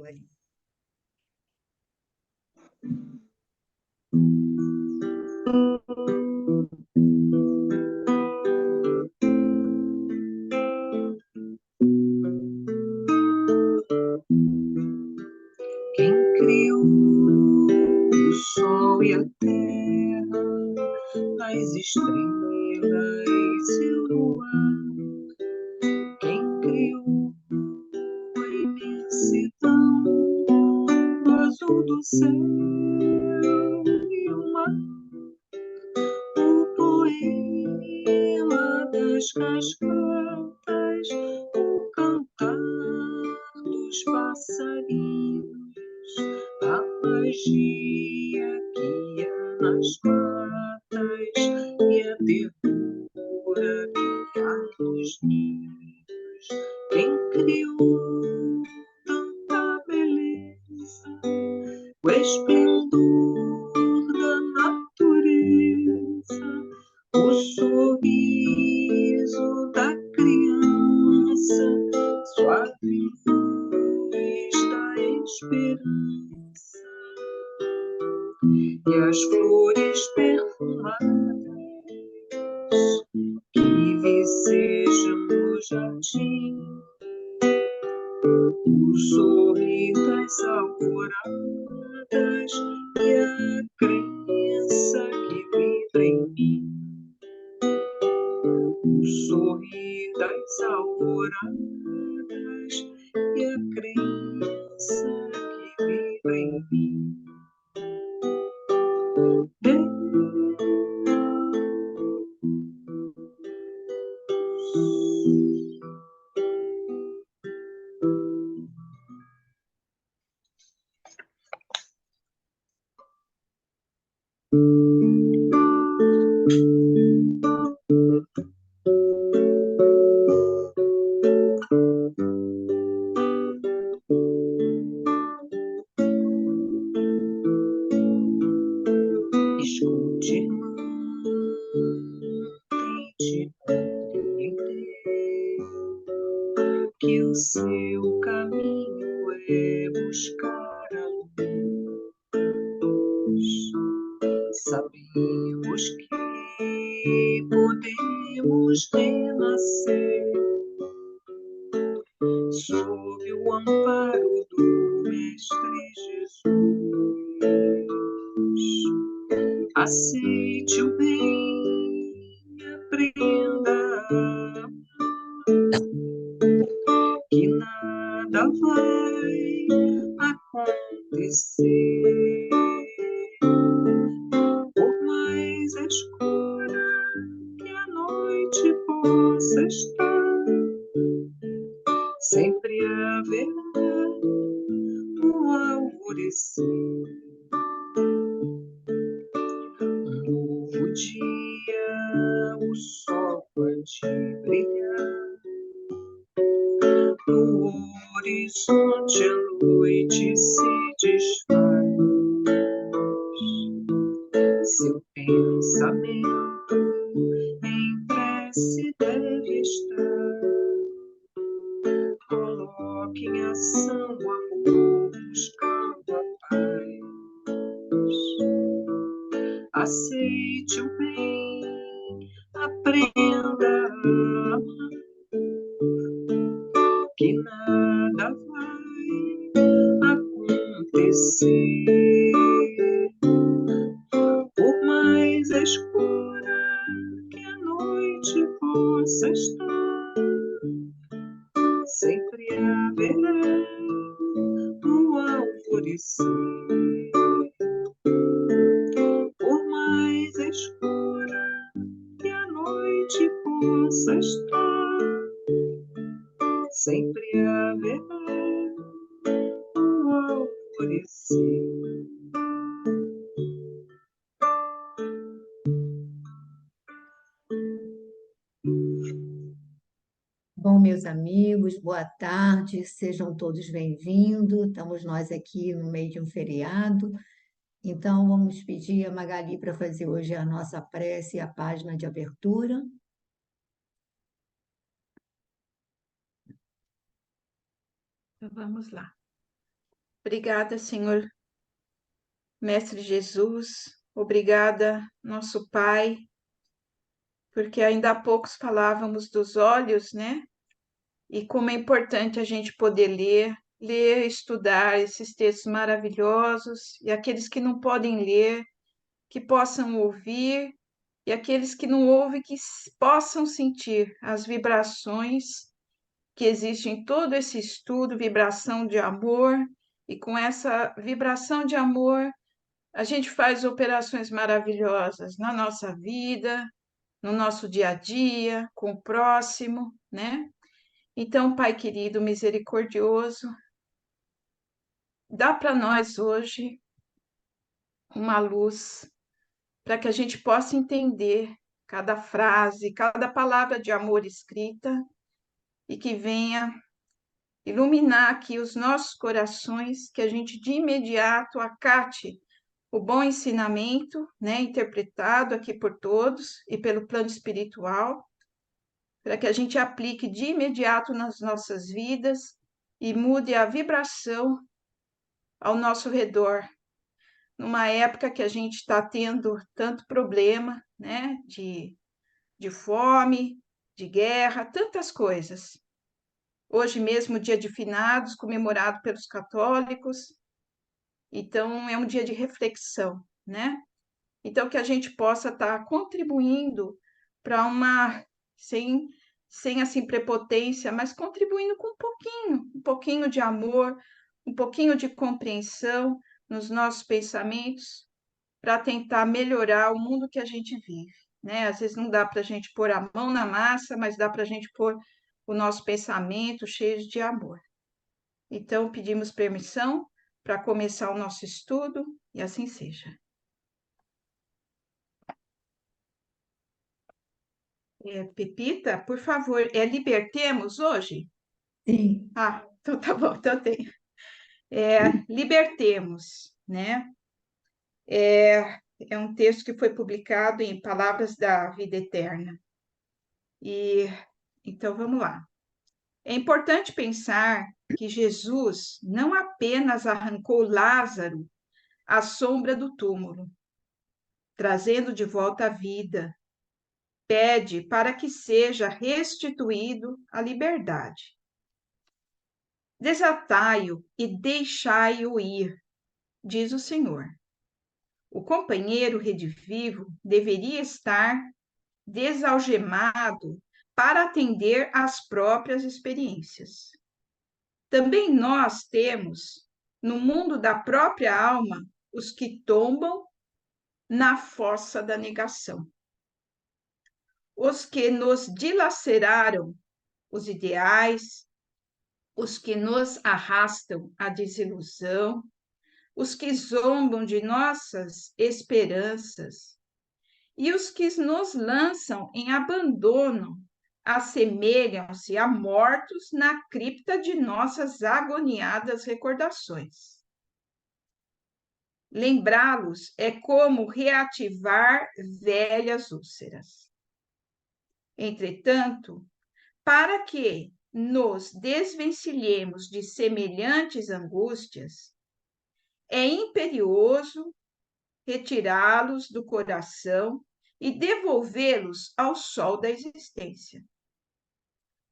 aí. Quem criou o sol e a terra, as estrelas e o luar? Quem criou a imensidão, o azul do céu e o mar? O poema das cascatas, o cantar dos passarinhos, a magia que há nas matas e a ternura que há nos ninhos. Quem criou tanta beleza, o esplendor da natureza, o sorriso da criança, suave luz da esperança, e as flores perfumadas que vicejam no jardim, o sorrir das alvoradas e a crença que vibra em mim. O sorrir das alvoradas e a crença que vibra em mim. Escute, irmão, tente compreender que o seu caminho é buscar a luz. Sabemos que podemos renascer sob o amparo do Mestre Jesus. Aceite o bem, aprenda a amar, que nada vai acontecer, por mais escura que a noite possa estar, sempre haverá um alvorecer. Um novo dia, o sol pode brilhar, no horizonte a noite se desfaz. Seu pensamento em prece deve estar. Coloque em ação o amor buscando a paz. Aceite o bem, aprenda a amar, que nada vai acontecer, por mais escura que a noite possa estar, sempre haverá um alvorecer, por mais escura que a noite possa estar, sempre haverá um alvorecer. Bom, meus amigos, boa tarde, sejam todos bem-vindos. Estamos nós aqui no meio de um feriado, então vamos pedir a Magali para fazer hoje a nossa prece e a página de abertura. Então, vamos lá. Obrigada, Senhor Mestre Jesus. Obrigada, nosso Pai, porque ainda há poucos falávamos dos olhos, né? E como é importante a gente poder ler, estudar esses textos maravilhosos, e aqueles que não podem ler, que possam ouvir, e aqueles que não ouvem, que possam sentir as vibrações que existem em todo esse estudo, vibração de amor, e com essa vibração de amor, a gente faz operações maravilhosas na nossa vida, no nosso dia a dia, com o próximo, né? Então, Pai querido, misericordioso, dá para nós hoje uma luz para que a gente possa entender cada frase, cada palavra de amor escrita e que venha iluminar aqui os nossos corações, que a gente de imediato acate o bom ensinamento, né, interpretado aqui por todos e pelo plano espiritual, para que a gente aplique de imediato nas nossas vidas e mude a vibração ao nosso redor, numa época que a gente está tendo tanto problema, né, de fome, de guerra, tantas coisas. Hoje mesmo, dia de finados, comemorado pelos católicos, então é um dia de reflexão, né? Então, que a gente possa estar contribuindo para uma, sem, sem assim prepotência, mas contribuindo com um pouquinho de amor, um pouquinho de compreensão nos nossos pensamentos, para tentar melhorar o mundo que a gente vive, né? Às vezes não dá para a gente pôr a mão na massa, mas dá para a gente pôr o nosso pensamento cheio de amor. Então, pedimos permissão para começar o nosso estudo e assim seja. Pepita, por favor, libertemos hoje? Sim, Ah, então tá bom, então tem. Libertemos, né? É um texto que foi publicado em Palavras da Vida Eterna. E então vamos lá. É importante pensar que Jesus não apenas arrancou Lázaro à sombra do túmulo, trazendo de volta a vida, pede para que seja restituído a liberdade. Desatai-o e deixai-o ir, diz o Senhor. O companheiro redivivo deveria estar desalgemado para atender às próprias experiências. Também nós temos, no mundo da própria alma, os que tombam na fossa da negação. Os que nos dilaceraram os ideais, os que nos arrastam à desilusão, os que zombam de nossas esperanças e os que nos lançam em abandono assemelham-se a mortos na cripta de nossas agoniadas recordações. Lembrá-los é como reativar velhas úlceras. Entretanto, para que nos desvencilhemos de semelhantes angústias, é imperioso retirá-los do coração e devolvê-los ao sol da existência.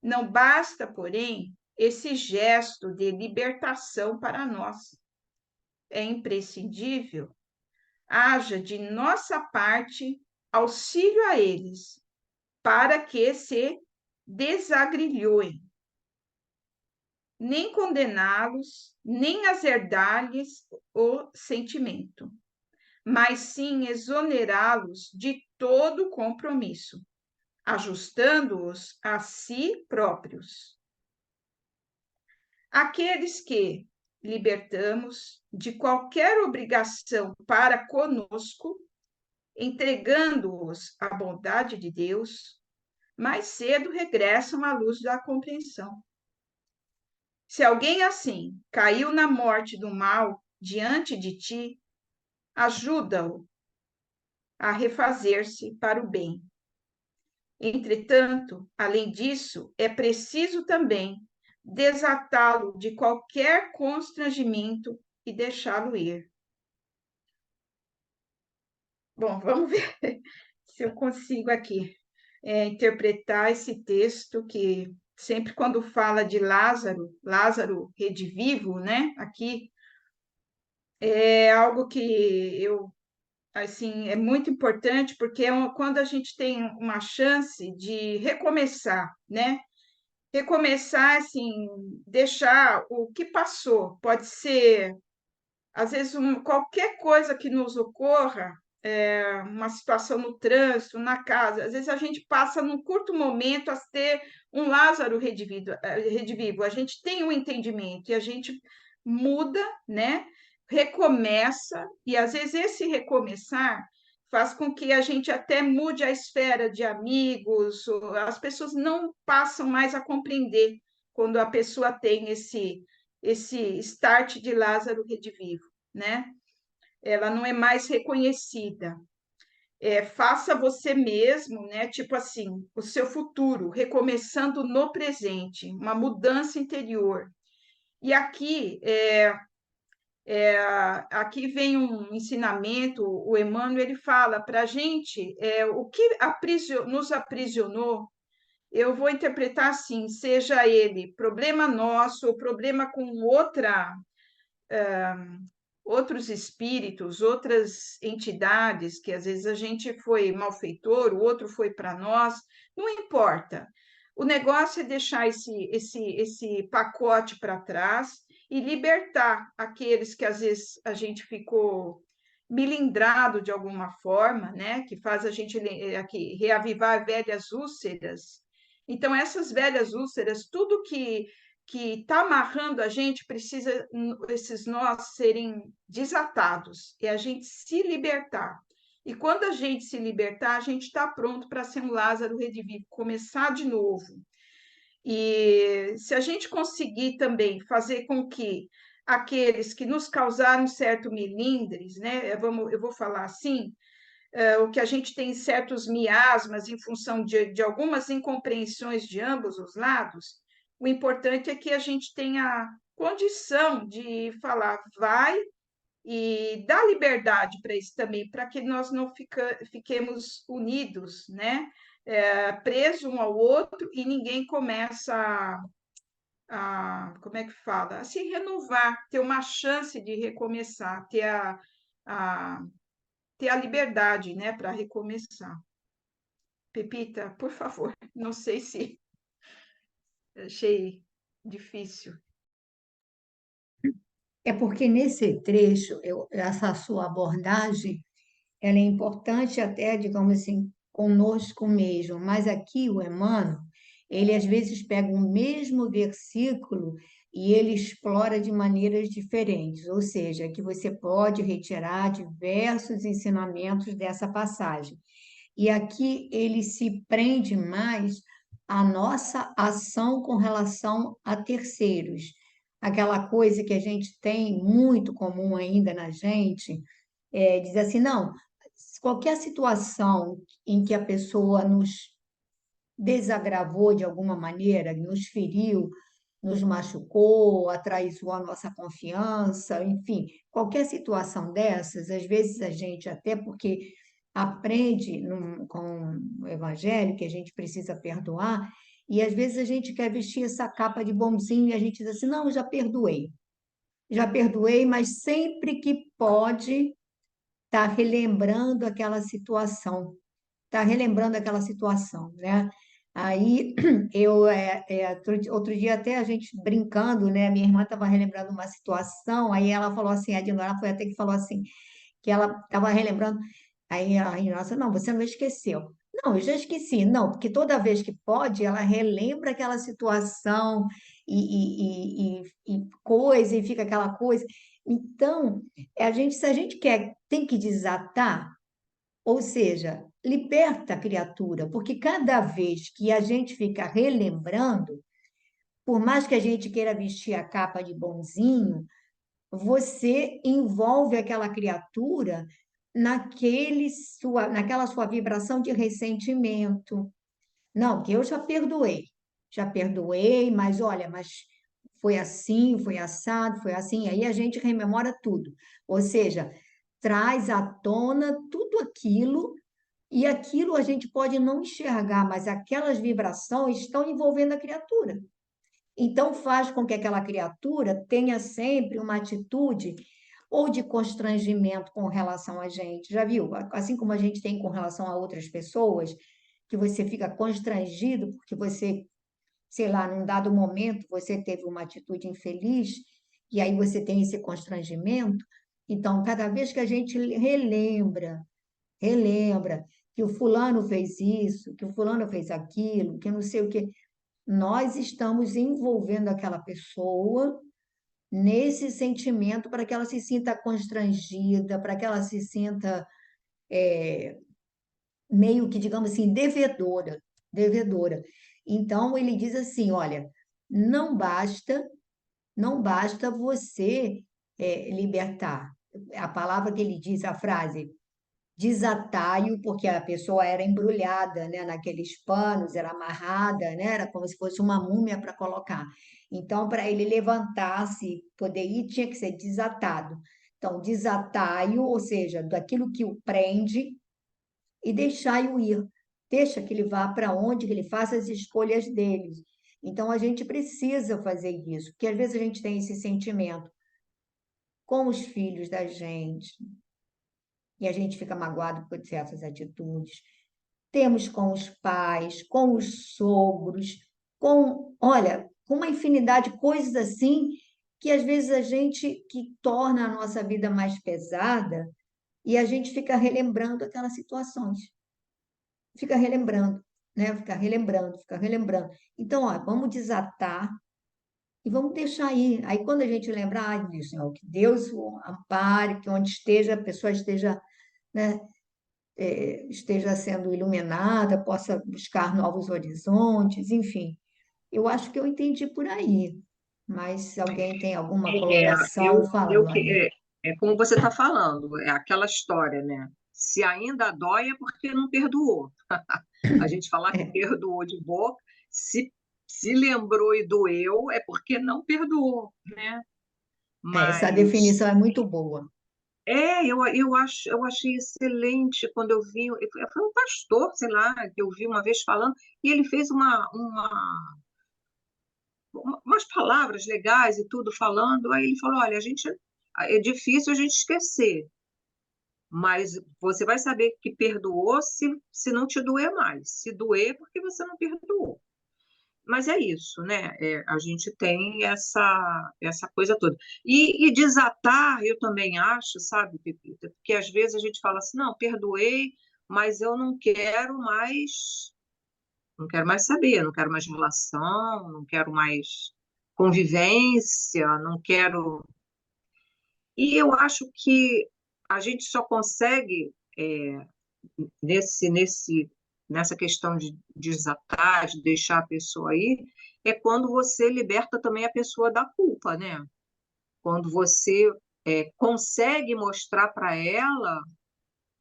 Não basta, porém, esse gesto de libertação para nós. É imprescindível haja de nossa parte auxílio a eles, para que se desagrilhoem, nem condená-los, nem azedar-lhes o sentimento, mas sim exonerá-los de todo compromisso, ajustando-os a si próprios. Aqueles que libertamos de qualquer obrigação para conosco, entregando-os à bondade de Deus, mais cedo regressam à luz da compreensão. Se alguém assim caiu na morte do mal diante de ti, ajuda-o a refazer-se para o bem. Entretanto, além disso, é preciso também desatá-lo de qualquer constrangimento e deixá-lo ir. Bom, vamos ver se eu consigo aqui interpretar esse texto que sempre quando fala de Lázaro, Lázaro redivivo, né? Aqui é algo que eu assim é muito importante porque quando a gente tem uma chance de recomeçar, né? Recomeçar assim, deixar o que passou, pode ser às vezes qualquer coisa que nos ocorra, uma situação no trânsito, na casa, às vezes a gente passa num curto momento a ter um Lázaro redivivo, a gente tem um entendimento e a gente muda, né? Recomeça, e às vezes esse recomeçar faz com que a gente até mude a esfera de amigos, as pessoas não passam mais a compreender quando a pessoa tem esse start de Lázaro redivivo, né? Ela não é mais reconhecida. Faça você mesmo, né? Tipo assim, o seu futuro, recomeçando no presente, uma mudança interior. E aqui vem um ensinamento, o Emmanuel ele fala para a gente o que nos aprisionou. Eu vou interpretar assim, seja ele problema nosso ou problema com outros espíritos, outras entidades, que às vezes a gente foi malfeitor, o outro foi para nós, não importa. O negócio é deixar esse pacote para trás e libertar aqueles que às vezes a gente ficou milindrado de alguma forma, né? Que faz a gente aqui reavivar velhas úlceras. Então, essas velhas úlceras, tudo que está amarrando a gente, precisa esses nós serem desatados e a gente se libertar. E quando a gente se libertar, a gente está pronto para ser um Lázaro redivivo, começar de novo. E se a gente conseguir também fazer com que aqueles que nos causaram certo melindres, né, eu vou falar assim, o que a gente tem certos miasmas em função de algumas incompreensões de ambos os lados, o importante é que a gente tenha condição de falar, vai, e dar liberdade para isso também, para que nós não fiquemos unidos, né? Presos um ao outro e ninguém começa como é que fala? A se renovar, ter uma chance de recomeçar, a ter a liberdade, né, para recomeçar. Pepita, por favor, não sei se achei difícil. É porque nesse trecho, essa sua abordagem, ela é importante até, digamos assim, conosco mesmo, mas aqui o Emmanuel, ele às vezes pega o mesmo versículo e ele explora de maneiras diferentes, ou seja, que você pode retirar diversos ensinamentos dessa passagem. E aqui ele se prende mais à nossa ação com relação a terceiros. Aquela coisa que a gente tem muito comum ainda na gente, diz assim, não, qualquer situação em que a pessoa nos desagravou de alguma maneira, nos feriu, nos machucou, atraiçoou a nossa confiança, enfim, qualquer situação dessas, às vezes a gente, até porque aprende com o Evangelho que a gente precisa perdoar, e às vezes a gente quer vestir essa capa de bonzinho e a gente diz assim, não, já perdoei, mas sempre que pode, está relembrando aquela situação, está relembrando aquela situação, né? Aí outro dia até a gente brincando, né? Minha irmã estava relembrando uma situação, aí ela falou assim, a Dinora foi até que falou assim, que ela estava relembrando, aí a nossa, não, você não esqueceu. Não, eu já esqueci, não, porque toda vez que pode, ela relembra aquela situação e coisa, e fica aquela coisa. Então, se a gente quer, tem que desatar, ou seja, liberta a criatura, porque cada vez que a gente fica relembrando, por mais que a gente queira vestir a capa de bonzinho, você envolve aquela criatura naquela sua vibração de ressentimento. Não, que eu já perdoei, mas olha, mas foi assim, foi assado, foi assim. Aí a gente rememora tudo. Ou seja, traz à tona tudo aquilo, e aquilo a gente pode não enxergar, mas aquelas vibrações estão envolvendo a criatura. Então, faz com que aquela criatura tenha sempre uma atitude ou de constrangimento com relação a gente. Já viu? Assim como a gente tem com relação a outras pessoas, que você fica constrangido porque você, sei lá, num dado momento você teve uma atitude infeliz e aí você tem esse constrangimento. Então, cada vez que a gente relembra que o fulano fez isso, que o fulano fez aquilo, que não sei o quê, nós estamos envolvendo aquela pessoa nesse sentimento para que ela se sinta constrangida, para que ela se sinta meio que, digamos assim, devedora. Então, ele diz assim, olha, não basta, não basta você libertar. A palavra que ele diz, a frase, desataio, porque a pessoa era embrulhada, né, naqueles panos, era amarrada, né, era como se fosse uma múmia para colocar. Então, para ele levantar-se, poder ir, tinha que ser desatado. Então, desataio, ou seja, daquilo que o prende, e deixai-o ir. Deixa que ele vá para onde, que ele faça as escolhas dele. Então, a gente precisa fazer isso, porque às vezes a gente tem esse sentimento com os filhos da gente, e a gente fica magoado por certas atitudes. Temos com os pais, com os sogros, olha, com uma infinidade de coisas assim que às vezes a gente que torna a nossa vida mais pesada e a gente fica relembrando aquelas situações, fica relembrando, né? Fica relembrando, fica relembrando. Então, ó, vamos desatar e vamos deixar aí. Aí quando a gente lembrar, disso, Senhor, que Deus o ampare, que onde esteja a pessoa esteja, né, esteja sendo iluminada, possa buscar novos horizontes, enfim. Eu acho que eu entendi por aí, mas se alguém tem alguma É, colocação, fala, eu Glória. que é como você está falando, é aquela história, né? Se ainda dói é porque não perdoou. A gente falar que É, perdoou de boca, se lembrou e doeu, é porque não perdoou, né? essa Mas definição é muito boa. eu achei excelente quando eu vi, foi um pastor, sei lá, que eu vi uma vez falando, e ele fez umas palavras legais e tudo falando, aí ele falou, olha, é difícil a gente esquecer, mas você vai saber que perdoou se não te doer mais. Se doer, é porque você não perdoou. Mas é isso, né? A gente tem essa coisa toda. E desatar, eu também acho, sabe, Pepita, porque às vezes a gente fala assim, não, perdoei, mas eu não quero mais saber, não quero mais relação, não quero mais convivência, não quero. E eu acho que a gente só consegue nesse, nesse, nessa questão de desatar, de deixar a pessoa ir, é quando você liberta também a pessoa da culpa, né? Quando você consegue mostrar para ela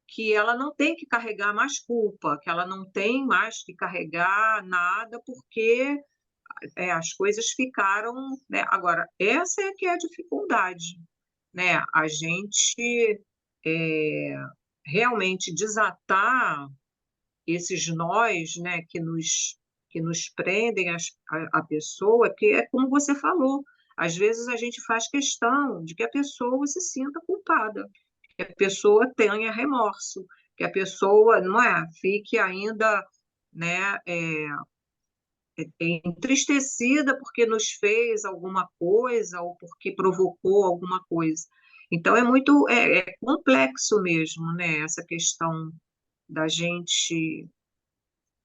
que ela não tem que carregar mais culpa, que ela não tem mais que carregar nada, porque as coisas ficaram, né? Agora, essa é que é a dificuldade, né? A gente é, realmente desatar esses nós, né, que nos prendem a pessoa, que é como você falou, às vezes a gente faz questão de que a pessoa se sinta culpada, que a pessoa tenha remorso, que a pessoa, não é, fique ainda, né, entristecida porque nos fez alguma coisa ou porque provocou alguma coisa. Então é complexo mesmo, né, essa questão da gente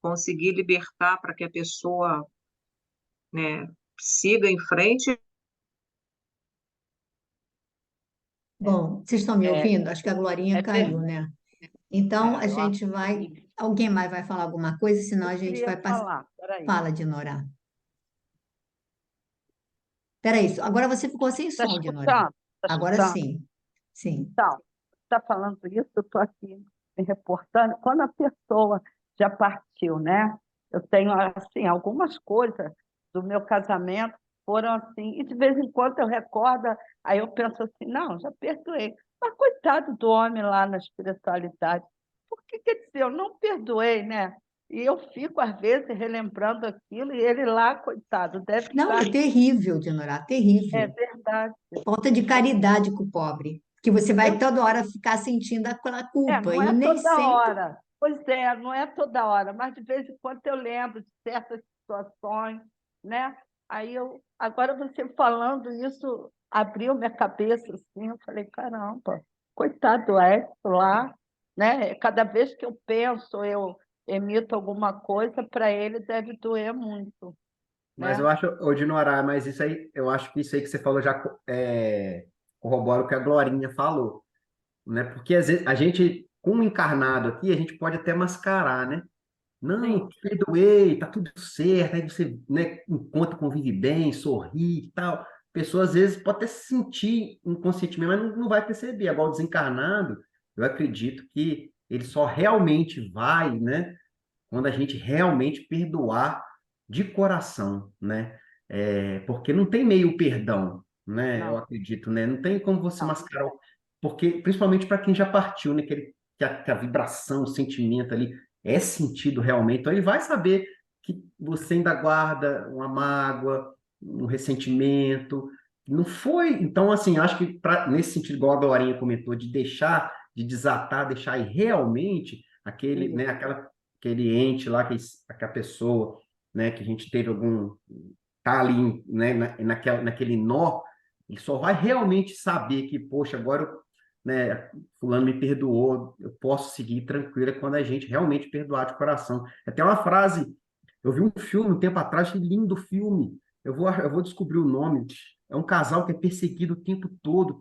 conseguir libertar para que a pessoa, né, siga em frente. Bom, vocês estão me É, ouvindo? Acho que a Glorinha é caiu, verdade. né? Então, a Eu acho gente que vai. sim. Alguém mais vai falar alguma coisa, senão Eu a gente queria vai passar. falar, peraí. Fala, Dinorá. Peraí, agora você ficou sem Está som, Dinorá. escutando? Está Agora escutando? sim. Sim. Então, está falando isso, eu estou aqui me reportando. Quando a pessoa já partiu, né? Eu tenho, assim, algumas coisas do meu casamento foram assim. E de vez em quando eu recordo, aí eu penso assim, não, já perdoei. Mas coitado do homem lá na espiritualidade. Por que, quer dizer, eu não perdoei, né? E eu fico, às vezes, relembrando aquilo, e ele lá, coitado, deve Não, estar. é terrível, Dinorá, É terrível. verdade. Falta de caridade com o pobre, que você vai Eu toda hora ficar sentindo aquela culpa não e é nem toda sempre. hora. Pois é, não é toda hora, mas de vez em quando eu lembro de certas situações, né? Aí agora você falando isso, abriu minha cabeça assim, eu falei, caramba, coitado do Edson lá, né? Cada vez que eu penso, eu emito alguma coisa, para ele deve doer muito, Mas né? eu acho, ô Dinorá, mas isso aí, eu acho que isso aí que você falou já corrobora o que a Glorinha falou, né? Porque às vezes a gente, com o encarnado aqui, a gente pode até mascarar, né? Não, Sim, perdoei, tá tudo certo, aí você, né, encontra, convive bem, sorri e tal. A pessoa às vezes pode até se sentir inconscientemente, mas não vai perceber. Agora, o desencarnado, eu acredito que ele só realmente vai, né? Quando a gente realmente perdoar de coração, né? Porque não tem meio perdão, né? Eu não, acredito, né? Não tem como você não. mascarar, porque principalmente para quem já partiu, né? Que a vibração, o sentimento ali é sentido realmente, então ele vai saber que você ainda guarda uma mágoa, um ressentimento. Não foi, então assim, acho que nesse sentido, igual a Glorinha comentou, de deixar, de desatar, deixar ir realmente aquele, né, Isso, aquele ente lá, que a pessoa, né, que a gente teve tá ali, né, naquele nó, ele só vai realmente saber que, poxa, agora, né, fulano me perdoou, eu posso seguir tranquila quando a gente realmente perdoar de coração. Até uma frase, eu vi um filme um tempo atrás, que lindo filme, eu vou descobrir o nome, é um casal que é perseguido o tempo todo,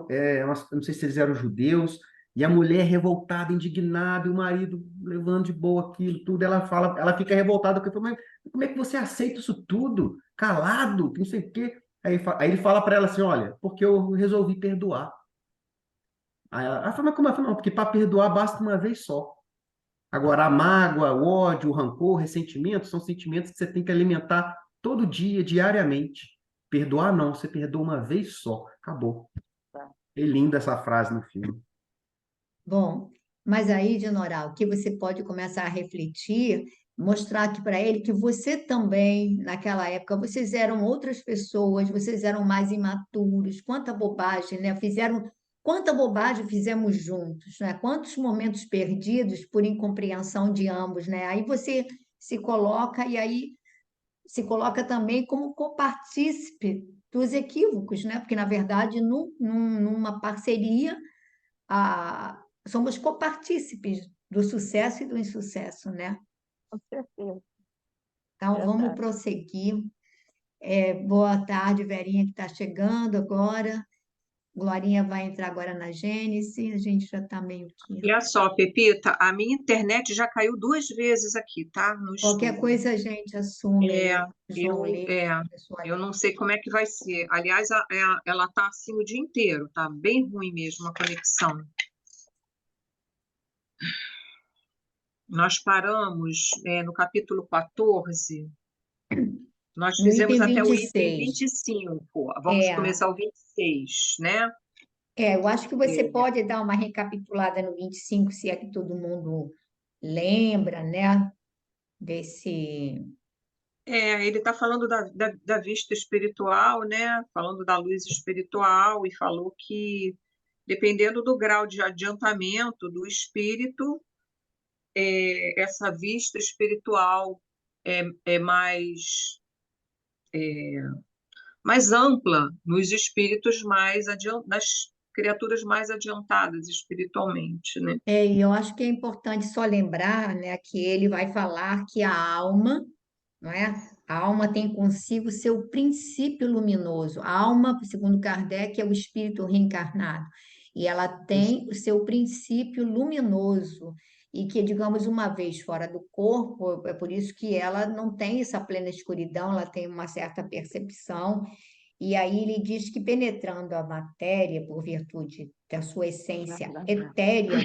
eu não sei se eles eram judeus, e a mulher revoltada, indignada, e o marido levando de boa aquilo tudo. Ela fica revoltada, porque fala, mas como é que você aceita isso tudo? Calado, que não sei o quê. Aí ele fala para ela assim: olha, porque eu resolvi perdoar. Aí ela fala, mas como é? Não, porque para perdoar basta uma vez só. Agora, a mágoa, o ódio, o rancor, o ressentimento são sentimentos que você tem que alimentar todo dia, diariamente. Perdoar não, você perdoa uma vez só. Acabou. tá. É linda essa frase no filme. Bom, mas aí, Dinorá, o que você pode começar a refletir, mostrar aqui para ele que você também, naquela época, vocês eram outras pessoas, vocês eram mais imaturos, quanta bobagem, né? Quanta bobagem fizemos juntos, né? Quantos momentos perdidos por incompreensão de ambos, né? Aí você se coloca e aí se coloca também como copartícipe dos equívocos, né? Porque, na verdade, numa parceria somos copartícipes do sucesso e do insucesso, né? Com certeza, Então, vamos verdade. prosseguir. Boa tarde, Verinha, que está chegando agora. Glorinha vai entrar agora na Gênese, a gente já está meio que. Olha só, Pepita, a minha internet já caiu 2 vezes aqui, tá? No Qualquer estúdio. coisa a gente assume É, aí, João eu, Lê, é, pessoal eu ali. não sei como é que vai ser. Aliás, ela tá assim o dia inteiro, tá bem ruim mesmo a conexão. Nós paramos, no capítulo 14, nós No fizemos item até o vinte e item seis 25. Vamos É, começar o 26, né? eu acho que você É, pode dar uma recapitulada no 25 se é que todo mundo lembra, né? Desse. ele está falando da vista espiritual, né? Falando da luz espiritual, e falou que, dependendo do grau de adiantamento do espírito, essa vista espiritual é mais ampla nos espíritos nas criaturas mais adiantadas espiritualmente, né? E eu acho que é importante só lembrar, né, que ele vai falar que a alma, não é? A alma tem consigo seu princípio luminoso. A alma, segundo Kardec, é o espírito reencarnado. E ela tem o seu princípio luminoso. E que, digamos, uma vez fora do corpo, é por isso que ela não tem essa plena escuridão, ela tem uma certa percepção. E aí ele diz que penetrando a matéria, por virtude da sua essência Verdade. etérea,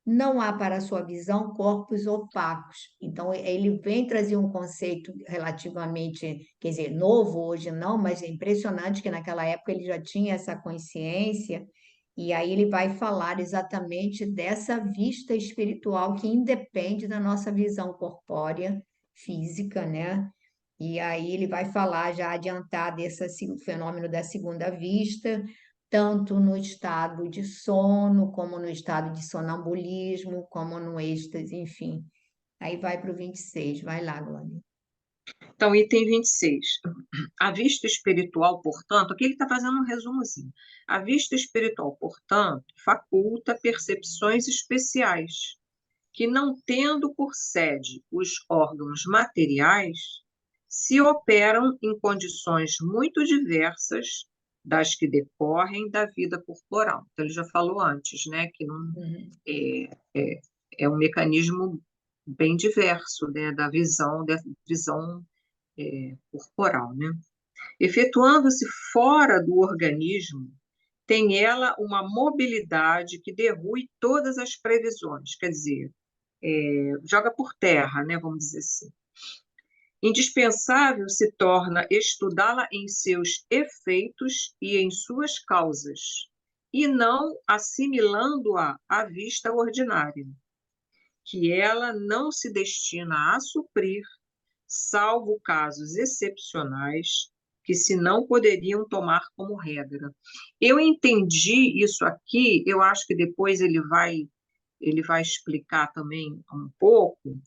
não há para a sua visão corpos opacos. Então, ele vem trazer um conceito relativamente, quer dizer, novo hoje não, mas é impressionante que naquela época ele já tinha essa consciência, e aí ele vai falar exatamente dessa vista espiritual que independe da nossa visão corpórea, física, né? E aí ele vai falar, já adiantar desse fenômeno da segunda vista, tanto no estado de sono, como no estado de sonambulismo, como no êxtase, enfim. Aí vai para o 26, vai lá, Glória. Então, item 26. A vista espiritual, portanto, aqui ele está fazendo um resumozinho. A vista espiritual, portanto, faculta percepções especiais, que, não tendo por sede os órgãos materiais, se operam em condições muito diversas das que decorrem da vida corporal. Então, ele já falou antes, né, que não, Uhum. é um mecanismo bem diverso, né, da visão corporal, né? Efetuando-se fora do organismo, tem ela uma mobilidade que derrui todas as previsões, quer dizer, joga por terra, né, vamos dizer assim. Indispensável se torna estudá-la em seus efeitos e em suas causas, e não assimilando-a à vista ordinária, que ela não se destina a suprir, salvo casos excepcionais que se não poderiam tomar como regra. Eu entendi isso aqui, eu acho que depois ele vai explicar também um pouco,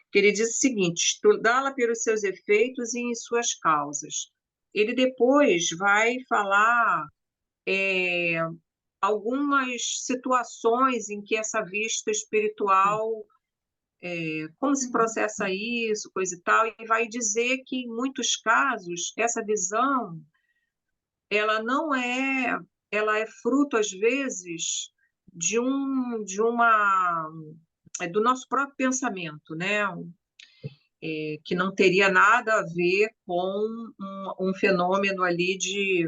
que ele diz o seguinte: estudá-la pelos seus efeitos e em suas causas. Ele depois vai falar algumas situações em que essa vista espiritual, como se processa isso, coisa e tal, e vai dizer que em muitos casos essa visão ela não é, ela é fruto às vezes do nosso próprio pensamento, né? Que não teria nada a ver com um fenômeno ali de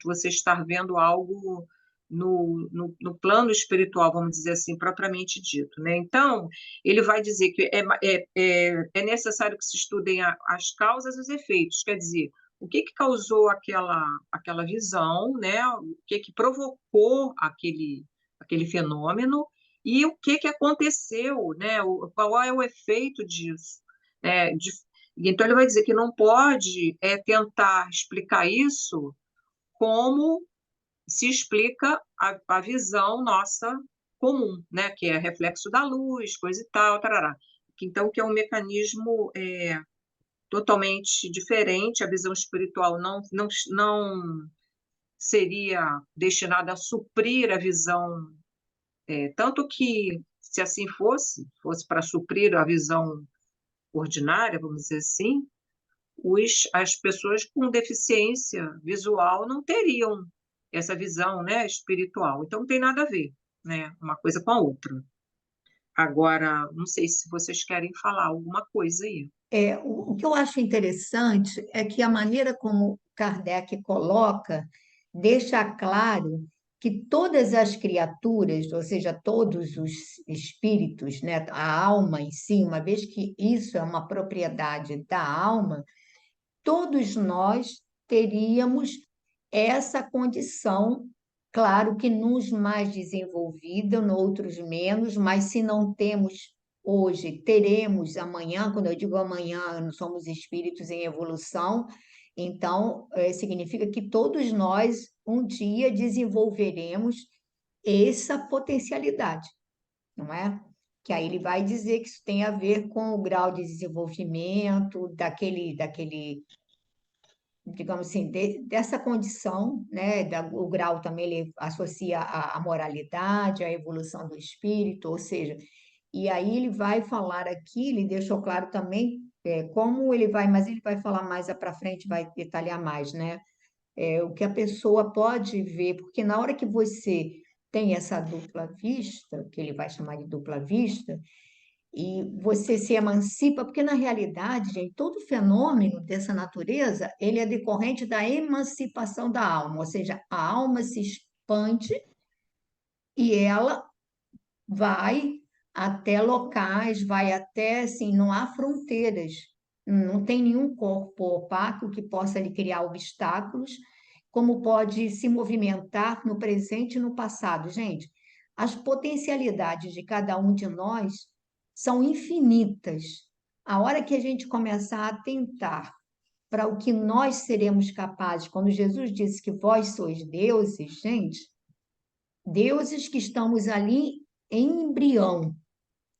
você estar vendo algo no plano espiritual, vamos dizer assim, propriamente dito, né? Então, ele vai dizer que é necessário que se estudem as causas e os efeitos, quer dizer, o que causou aquela visão, né? O que provocou aquele fenômeno e o que aconteceu, né? Qual é o efeito disso, né? Então, ele vai dizer que não pode tentar explicar isso como se explica a visão nossa comum, né? Que é reflexo da luz, coisa e tal, tarará. Então, que é um mecanismo totalmente diferente, a visão espiritual não seria destinada a suprir a visão, tanto que, se assim fosse para suprir a visão ordinária, vamos dizer assim, as pessoas com deficiência visual não teriam essa visão, né, espiritual. Então, não tem nada a ver, né, uma coisa com a outra. Agora, não sei se vocês querem falar alguma coisa aí. O que eu acho interessante é que a maneira como Kardec coloca deixa claro que todas as criaturas, ou seja, todos os espíritos, né, a alma em si, uma vez que isso é uma propriedade da alma, todos nós teríamos essa condição, claro que nos mais desenvolvida, noutros menos, mas se não temos hoje, teremos amanhã. Quando eu digo amanhã, nós somos espíritos em evolução, então significa que todos nós um dia desenvolveremos essa potencialidade, não é? Que aí ele vai dizer que isso tem a ver com o grau de desenvolvimento daquele, digamos assim, dessa condição, né? O grau também ele associa a moralidade, a evolução do espírito, ou seja, e aí ele vai falar aqui, ele deixou claro também como ele vai, mas ele vai falar mais para frente, vai detalhar mais, né? O que a pessoa pode ver, porque na hora que você tem essa dupla vista, que ele vai chamar de dupla vista, e você se emancipa, porque na realidade, gente, todo fenômeno dessa natureza, ele é decorrente da emancipação da alma, ou seja, a alma se expande e ela vai até locais, vai até, assim, não há fronteiras, não tem nenhum corpo opaco que possa lhe criar obstáculos, como pode se movimentar no presente e no passado. Gente, as potencialidades de cada um de nós são infinitas. A hora que a gente começar a atentar para o que nós seremos capazes, quando Jesus disse que vós sois deuses, gente, deuses que estamos ali em embrião,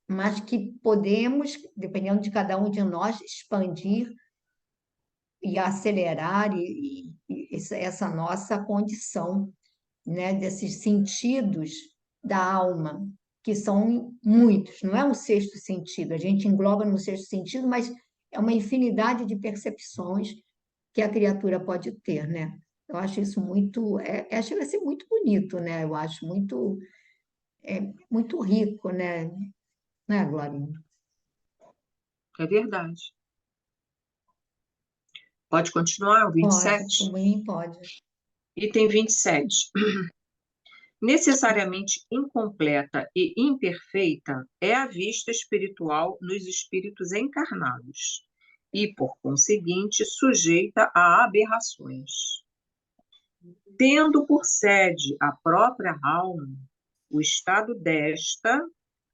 mas que podemos, dependendo de cada um de nós, expandir e acelerar essa nossa condição, né, desses sentidos da alma, que são muitos, não é um sexto sentido, a gente engloba no sexto sentido, mas é uma infinidade de percepções que a criatura pode ter, né? Eu acho isso muito, chega a ser muito bonito, né? Eu acho muito rico, né, Glorinha? É verdade. Pode continuar, o Pode, 27? por mim pode. Item 27. Necessariamente incompleta e imperfeita é a vista espiritual nos espíritos encarnados e, por conseguinte, sujeita a aberrações. Tendo por sede a própria alma, o estado desta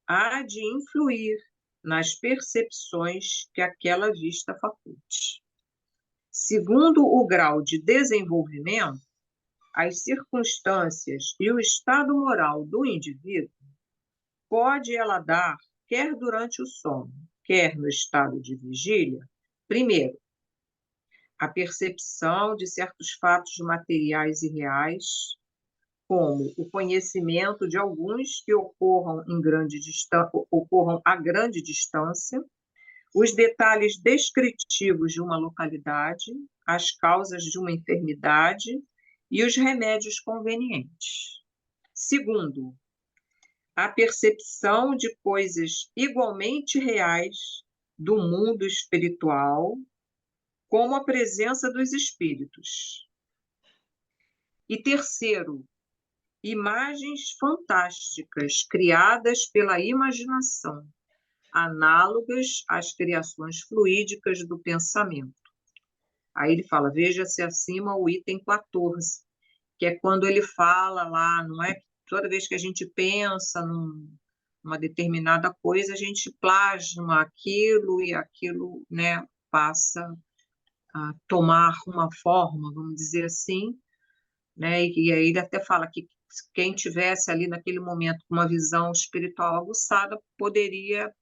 há de influir nas percepções que aquela vista faculte. Segundo o grau de desenvolvimento, as circunstâncias e o estado moral do indivíduo, pode ela dar, quer durante o sono, quer no estado de vigília, primeiro, a percepção de certos fatos materiais e reais, como o conhecimento de alguns que ocorram a grande distância, os detalhes descritivos de uma localidade, as causas de uma enfermidade e os remédios convenientes. Segundo, a percepção de coisas igualmente reais do mundo espiritual, como a presença dos espíritos. E terceiro, imagens fantásticas criadas pela imaginação, análogas às criações fluídicas do pensamento. Aí ele fala, veja-se acima o item 14, que é quando ele fala lá, não é? Toda vez que a gente pensa numa determinada coisa, a gente plasma aquilo e aquilo, né, passa a tomar uma forma, vamos dizer assim, né? E aí ele até fala que quem tivesse ali naquele momento com uma visão espiritual aguçada poderia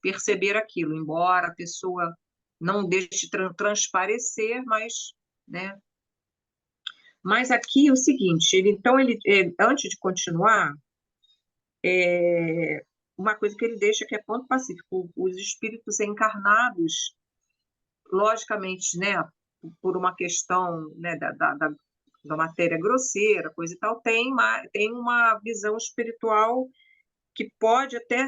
perceber aquilo, embora a pessoa não deixe transparecer, mas, né? Mas aqui é o seguinte, antes de continuar, uma coisa que ele deixa que é ponto pacífico, os espíritos encarnados, logicamente, né, por uma questão, né, da matéria grosseira, coisa e tal, tem uma visão espiritual que pode até,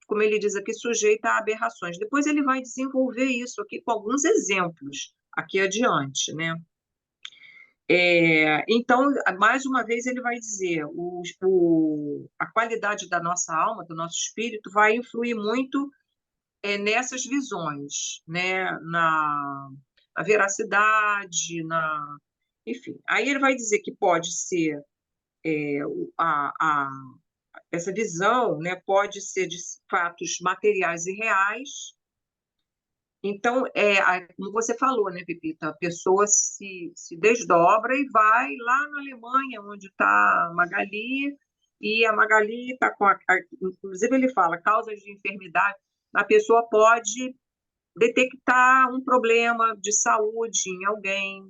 como ele diz aqui, sujeita a aberrações. Depois ele vai desenvolver isso aqui com alguns exemplos aqui adiante, né? Então, mais uma vez, ele vai dizer a qualidade da nossa alma, do nosso espírito, vai influir muito nessas visões, né? Na veracidade, enfim. Aí ele vai dizer que pode ser essa visão, né, pode ser de fatos materiais e reais. Então, como você falou, né, Pepita, a pessoa se desdobra e vai lá na Alemanha, onde está a Magali, e a Magali está inclusive ele fala, causas de enfermidade, a pessoa pode detectar um problema de saúde em alguém,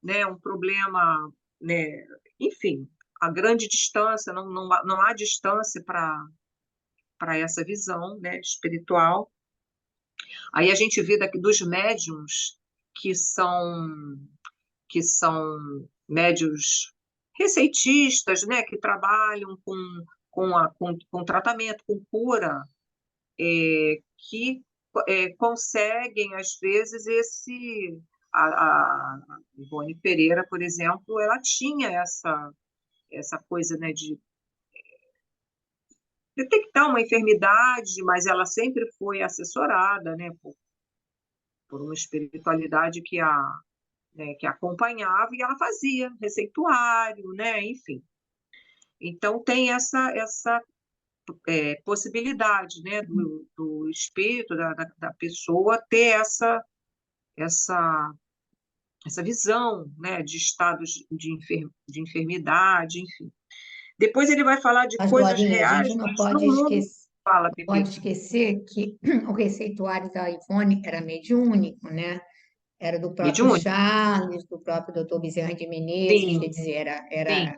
né, um problema, né, enfim, a grande distância, não há distância para essa visão, né, espiritual. Aí a gente vê daqui dos médiums que são médios receitistas, né, que trabalham com tratamento, com cura, que conseguem, às vezes, a Ivone Pereira, por exemplo, ela tinha essa coisa, né, detectar uma enfermidade, mas ela sempre foi assessorada, né, por uma espiritualidade que a acompanhava e ela fazia receituário, né, enfim. Então tem essa possibilidade, né, do espírito, da pessoa ter essa, essa visão, né, de estados de enfermidade, enfim. Depois ele vai falar de Mas, coisas Glorinha, a reais, gente não mas no pode mundo. esquecer, Fala, não pode Bibi. esquecer que o receituário da Ivone era mediúnico, né? Era do próprio Mediúnico? Charles, do próprio doutor Bezerra de Menezes, quer Sim, dizer, sim.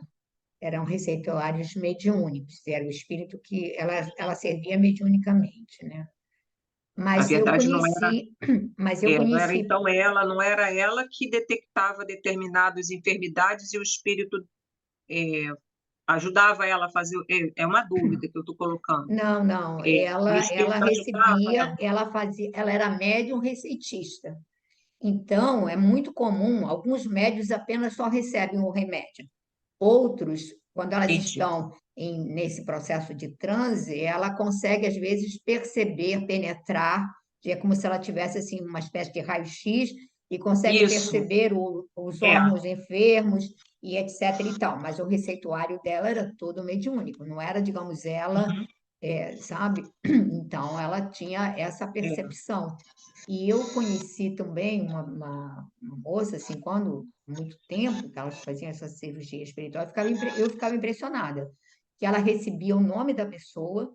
eram receituários mediúnicos, era o espírito que ela servia mediunicamente, né? Na Mas eu verdade, não era, conheci, mas eu não era conheci, então ela, não era ela que detectava determinadas enfermidades e o espírito é, ajudava ela a fazer. É uma dúvida que eu estou colocando. não, não, O ela espírito ajudava recebia, ela. ela fazia, ela era médium receitista. Então, é muito comum, alguns médios apenas só recebem o remédio. Outros, quando elas Entendi. estão nesse processo de transe, ela consegue, às vezes, perceber, penetrar, que é como se ela tivesse assim, uma espécie de raio-x, e consegue Isso, perceber os é. órgãos enfermos e etc. e tal. Mas o receituário dela era todo mediúnico, não era, digamos, ela, Uhum, sabe? Então, ela tinha essa é. percepção. E eu conheci também uma moça, assim, quando, muito tempo que elas faziam essa cirurgia espiritual, eu ficava impressionada, que ela recebia o nome da pessoa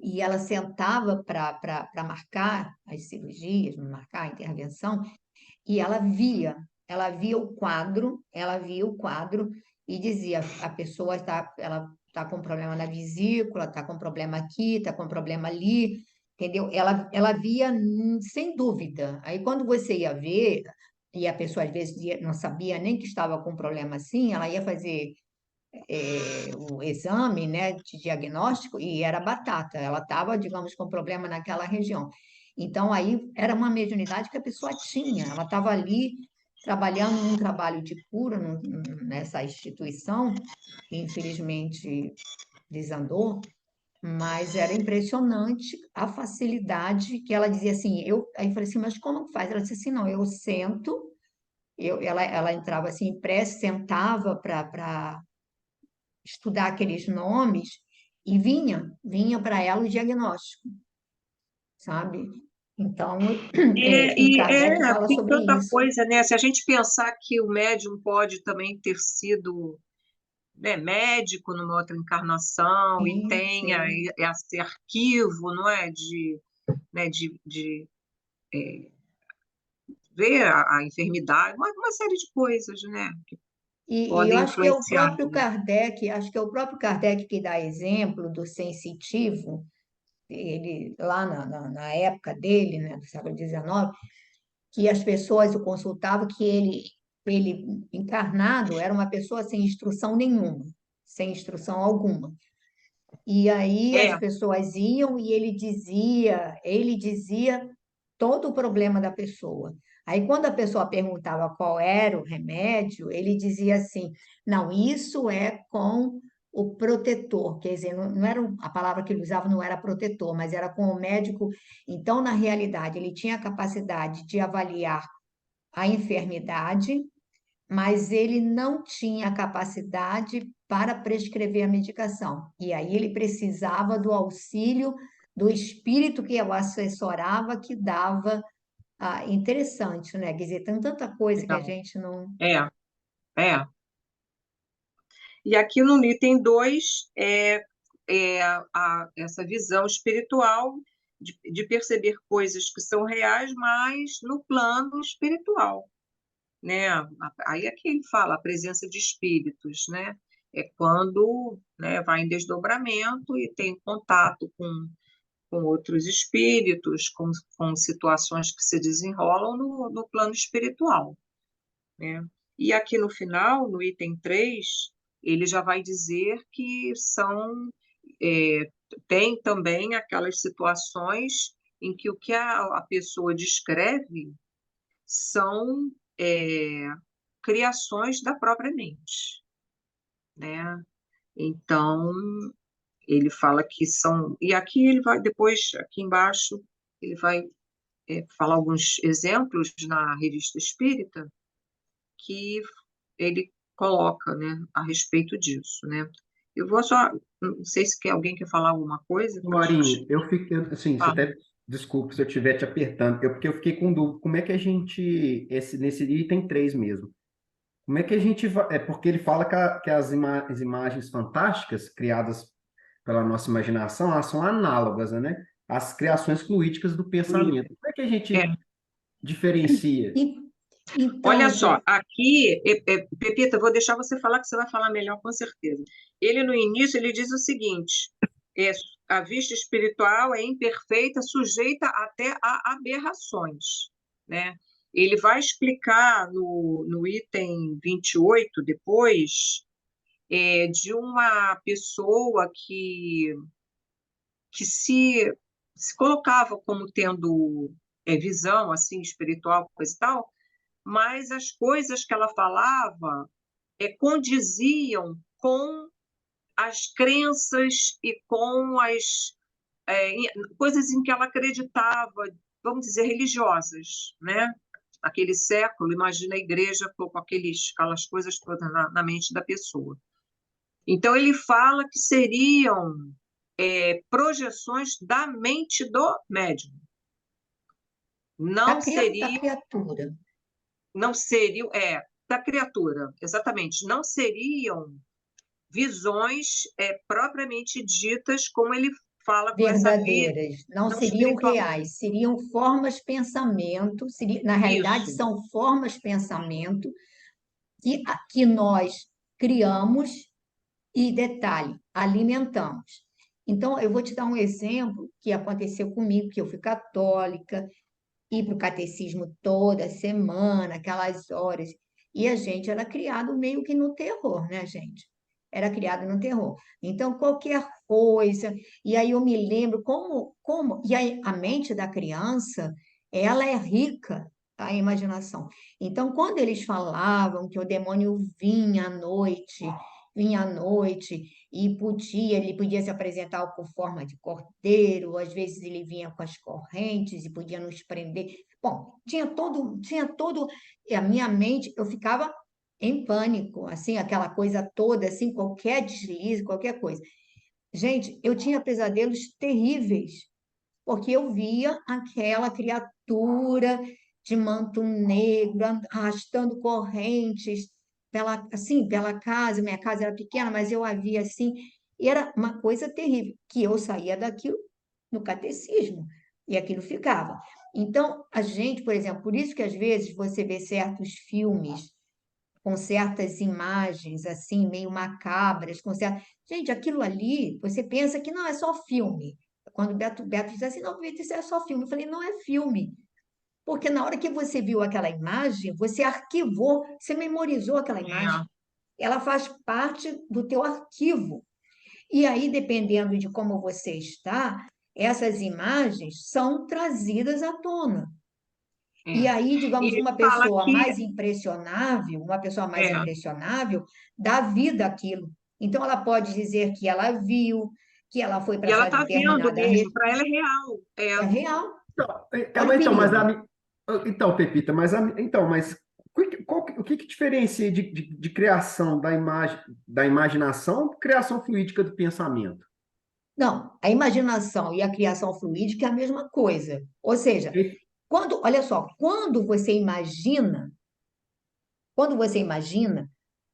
e ela sentava para marcar as cirurgias, marcar a intervenção, e ela via o quadro e dizia, a pessoa ela está com problema na vesícula, está com problema aqui, está com problema ali, entendeu? Ela via sem dúvida. Aí quando você ia ver, e a pessoa às vezes não sabia nem que estava com problema assim, ela ia fazer o exame, né, de diagnóstico e era batata. Ela estava, digamos, com problema naquela região. Então, aí era uma mediunidade que a pessoa tinha. Ela estava ali trabalhando num trabalho de cura nessa instituição, que infelizmente desandou, mas era impressionante a facilidade que ela dizia assim. Aí eu falei assim, mas como que faz? Ela disse assim, não, eu sento, ela entrava assim, em prece, sentava para estudar aqueles nomes e vinha para ela o diagnóstico, sabe? Então, e Kardec fala Tem sobre tanta isso. coisa, né? Se a gente pensar que o médium pode também ter sido, né, médico numa outra encarnação e Sim, tenha sim. esse arquivo, não é, né, de ver a enfermidade, uma série de coisas, né, que E eu podem acho que é o influenciar. próprio Kardec, acho que é o próprio Kardec que dá exemplo do sensitivo, ele lá na época dele, né, do século XIX, que as pessoas o consultavam, que ele encarnado era uma pessoa sem instrução nenhuma, sem instrução alguma. E aí as É, pessoas iam e ele dizia todo o problema da pessoa. Aí quando a pessoa perguntava qual era o remédio, ele dizia assim: não, isso é com o protetor, quer dizer, não era a palavra que ele usava não era protetor, mas era com o médico. Então, na realidade, ele tinha a capacidade de avaliar a enfermidade, mas ele não tinha capacidade para prescrever a medicação. E aí ele precisava do auxílio do espírito que o assessorava, que dava. Interessante, né? Quer dizer, tem tanta coisa que a legal. gente não. É, é. E aqui no item 2 essa visão espiritual de perceber coisas que são reais, mas no plano espiritual, né? Aí é que ele fala a presença de espíritos, né? É quando, né, vai em desdobramento e tem contato com outros espíritos, com situações que se desenrolam no plano espiritual, né? E aqui no final, no item 3 ele já vai dizer que é, tem também aquelas situações em que o que a pessoa descreve são criações da própria mente, né? Então, Ele fala que são. E aqui ele vai, depois, aqui embaixo, ele vai falar alguns exemplos na Revista Espírita que ele coloca, né, a respeito disso, né? Eu vou só. Não sei se alguém quer falar alguma coisa para a gente. Marinho, eu fiquei, assim, você Fala. até, desculpe se eu estiver te apertando, porque eu fiquei com dúvida, como é que a gente, nesse item 3 mesmo, como é que a gente vai, porque ele fala que as imagens fantásticas criadas pela nossa imaginação, elas são análogas, né, às criações fluídicas do pensamento. Como é que a É. gente diferencia? E- Então, Olha só, aqui, Pepita, eu vou deixar você falar, que você vai falar melhor, com certeza. Ele, no início, ele diz o seguinte: é, a vista espiritual é imperfeita, sujeita até a aberrações, né? Ele vai explicar no item 28, depois, de uma pessoa que se colocava como tendo visão assim espiritual, coisa e tal, mas as coisas que ela falava condiziam com as crenças e com as coisas em que ela acreditava, vamos dizer, religiosas, né? Naquele século, imagina a igreja com aquelas coisas todas na mente da pessoa. Então, ele fala que seriam projeções da mente do médium. Não da seriam, criatura. não seriam, da criatura, exatamente, não seriam visões propriamente ditas, como ele fala com essa Verdadeiras, não visão seriam espiritual. reais, seriam formas pensamento, na realidade Isso, são formas pensamento que nós criamos e, detalhe, alimentamos. Então, eu vou te dar um exemplo que aconteceu comigo, que eu fui católica, ir para o catecismo toda semana, aquelas horas, e a gente era criado meio que no terror, né, gente? Era criado no terror. Então, qualquer coisa, e aí eu me lembro e aí a mente da criança, ela é rica, a imaginação. Então, quando eles falavam que o demônio vinha à noite, e ele podia se apresentar com forma de cordeiro, às vezes ele vinha com as correntes e podia nos prender. Bom, e a minha mente, eu ficava em pânico, assim, aquela coisa toda, assim, qualquer deslize, qualquer coisa. Gente, eu tinha pesadelos terríveis, porque eu via aquela criatura de manto negro arrastando correntes pela casa. Minha casa era pequena, mas eu a via assim, e era uma coisa terrível, que eu saía daquilo no catecismo, e aquilo ficava. Então, a gente, por exemplo, por isso que às vezes você vê certos filmes com certas imagens assim, meio macabras, Gente, aquilo ali, você pensa que não é só filme. Quando o Beto diz assim, não, isso é só filme. Eu falei, não é filme. Porque na hora que você viu aquela imagem, você arquivou, você memorizou aquela imagem. é. Ela faz parte do teu arquivo. E aí, dependendo de como você está, essas imagens são trazidas à tona. E É. aí, E digamos, ele fala que uma pessoa mais é, impressionável, dá vida àquilo. Então, ela pode dizer que ela viu, que ela foi e para ela essa está vendo determinada mesmo, região. para ela é real. É real. Então, Olha o então, mas perigo. então, Pepita, mas o que diferencia de criação da imaginação, criação fluídica do pensamento? Não, a imaginação e a criação fluídica é a mesma coisa. Ou seja, olha só, quando você imagina,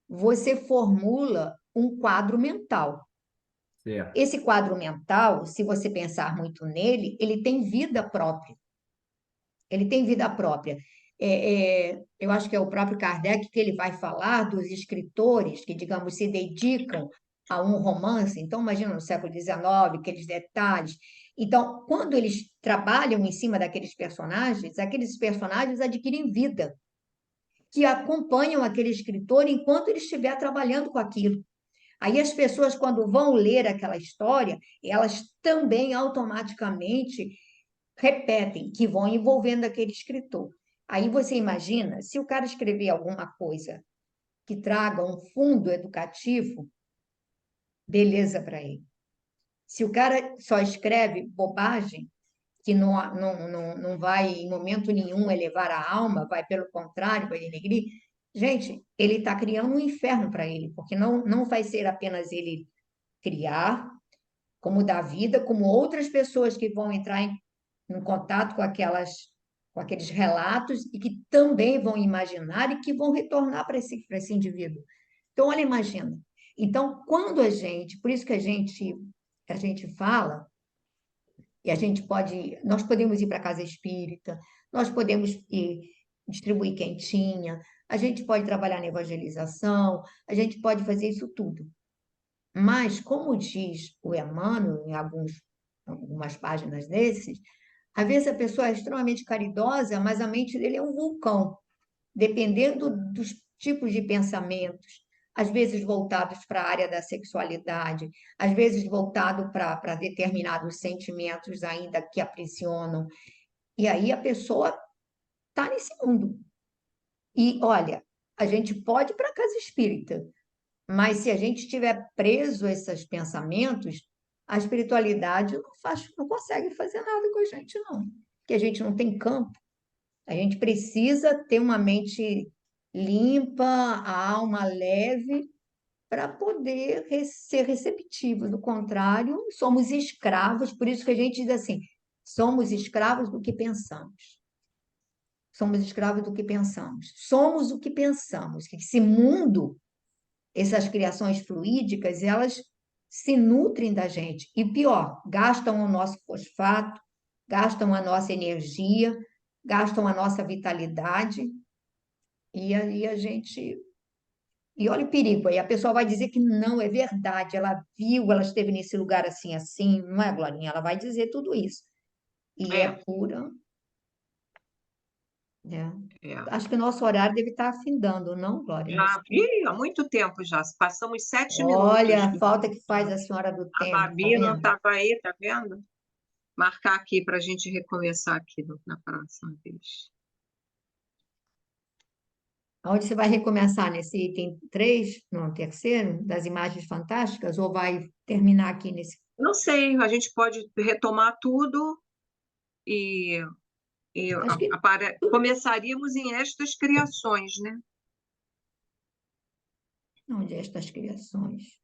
você formula um quadro mental. Certo. Esse quadro mental, se você pensar muito nele, ele tem vida própria. Ele tem vida própria. Eu acho que é o próprio Kardec que ele vai falar dos escritores que, digamos, se dedicam a um romance. Então, imagina no século XIX, aqueles detalhes. Então, quando eles trabalham em cima daqueles personagens, aqueles personagens adquirem vida, que acompanham aquele escritor enquanto ele estiver trabalhando com aquilo. Aí as pessoas, quando vão ler aquela história, elas também automaticamente repetem, que vão envolvendo aquele escritor. Aí você imagina, se o cara escrever alguma coisa que traga um fundo educativo, beleza para ele. Se o cara só escreve bobagem, que não vai em momento nenhum elevar a alma, vai pelo contrário, vai denegrir, gente, ele está criando um inferno para ele, porque não vai ser apenas ele criar, como dar vida, como outras pessoas que vão entrar em contato com aqueles relatos e que também vão imaginar e que vão retornar para esse indivíduo. Então, olha, imagina. Então, quando por isso que a gente fala, e nós podemos ir para a casa espírita, nós podemos ir distribuir quentinha, a gente pode trabalhar na evangelização, a gente pode fazer isso tudo. Mas, como diz o Emmanuel em algumas páginas desses, às vezes a pessoa é extremamente caridosa, mas a mente dele é um vulcão, dependendo dos tipos de pensamentos, às vezes voltados para a área da sexualidade, às vezes voltado para determinados sentimentos ainda que aprisionam. E aí a pessoa está nesse mundo. E olha, a gente pode ir para a casa espírita, mas se a gente estiver preso a esses pensamentos, a espiritualidade não consegue fazer nada com a gente, não. Porque a gente não tem campo. A gente precisa ter uma mente limpa, a alma leve, para poder ser receptivo. Do contrário, somos escravos, por isso que a gente diz assim: somos escravos do que pensamos. Somos escravos do que pensamos. Somos o que pensamos. Que esse mundo, essas criações fluídicas, elas se nutrem da gente. E pior, gastam o nosso fosfato, gastam a nossa energia, gastam a nossa vitalidade, e aí a gente. E olha o perigo, aí a pessoa vai dizer que não é verdade, ela viu, ela esteve nesse lugar assim, assim, não é, Glorinha? Ela vai dizer tudo isso. E é É, pura. Né? é. Acho que o nosso horário deve estar afindando, não, Glória? Já vi há muito tempo já. Passamos 7 minutos. Olha a falta que faz a senhora do A tempo, tá Babi não vendo? estava aí, tá vendo? Marcar aqui para a gente recomeçar aqui na próxima vez. Onde você vai recomeçar? Nesse item 3, no terceiro, das imagens fantásticas, ou vai terminar aqui nesse. Não sei, a gente pode retomar tudo e, Acho que. começaríamos em estas criações, né? Onde é estas criações?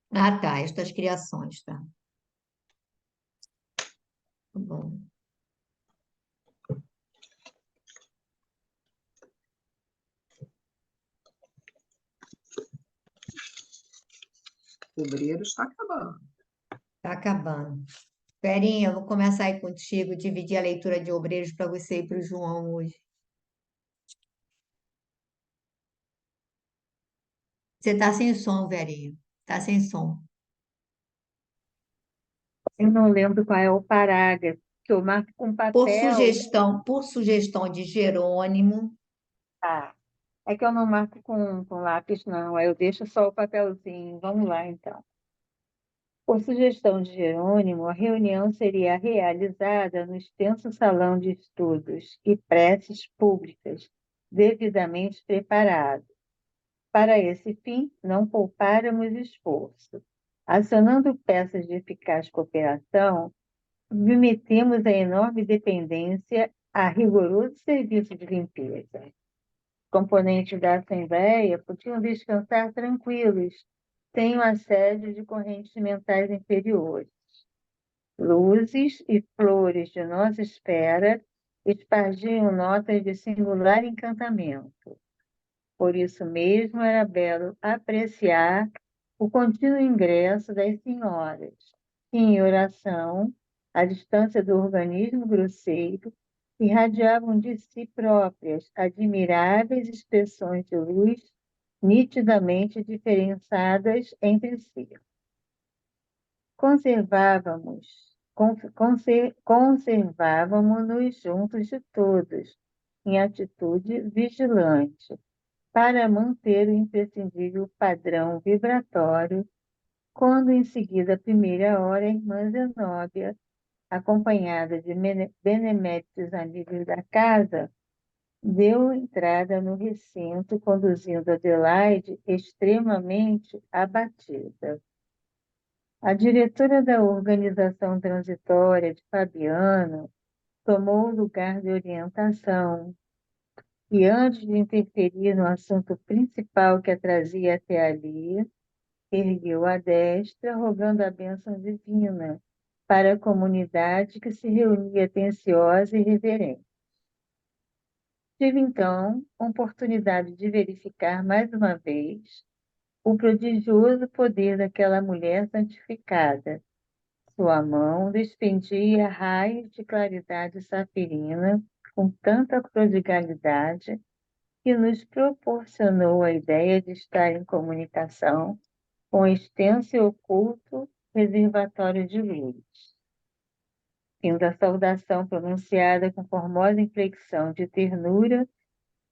Ah, tá, estas criações, tá. Tá bom. O Fevereiro está acabando. Tá acabando. Perinha, eu vou começar aí contigo, dividir a leitura de Obreiros para você e para o João hoje. Você está sem som, Verinha. Está sem som. Eu não lembro qual é o parágrafo, que eu marco com papel. Por sugestão de Jerônimo, Tá. É que eu não marco com lápis, não. Aí eu deixo só o papelzinho. Vamos lá, então. Por sugestão de Jerônimo, a reunião seria realizada no extenso salão de estudos e preces públicas, devidamente preparado. Para esse fim, não poupáramos esforço. Acionando peças de eficaz cooperação, submetemos a enorme dependência a rigoroso serviço de limpeza. Componentes da Assembleia podiam descansar tranquilos, sem o assédio de correntes mentais inferiores. Luzes e flores de nossa esfera espargiam notas de singular encantamento. Por isso mesmo era belo apreciar o contínuo ingresso das senhoras, que, em oração, à distância do organismo grosseiro, irradiavam de si próprias admiráveis expressões de luz nitidamente diferenciadas entre si. Conservávamos-nos juntos de todos, em atitude vigilante, para manter o imprescindível padrão vibratório, quando em seguida, à primeira hora, a irmã Zenóbia, acompanhada de beneméritos amigos da casa, deu entrada no recinto, conduzindo Adelaide extremamente abatida. A diretora da organização transitória de Fabiano tomou o lugar de orientação e, antes de interferir no assunto principal que a trazia até ali, ergueu a destra, rogando a bênção divina para a comunidade que se reunia atenciosa e reverente. Tive, então, a oportunidade de verificar mais uma vez o prodigioso poder daquela mulher santificada. Sua mão despendia raios de claridade safirina com tanta prodigalidade que nos proporcionou a ideia de estar em comunicação com extenso e oculto reservatório de luz. Fim da saudação pronunciada com formosa inflexão de ternura,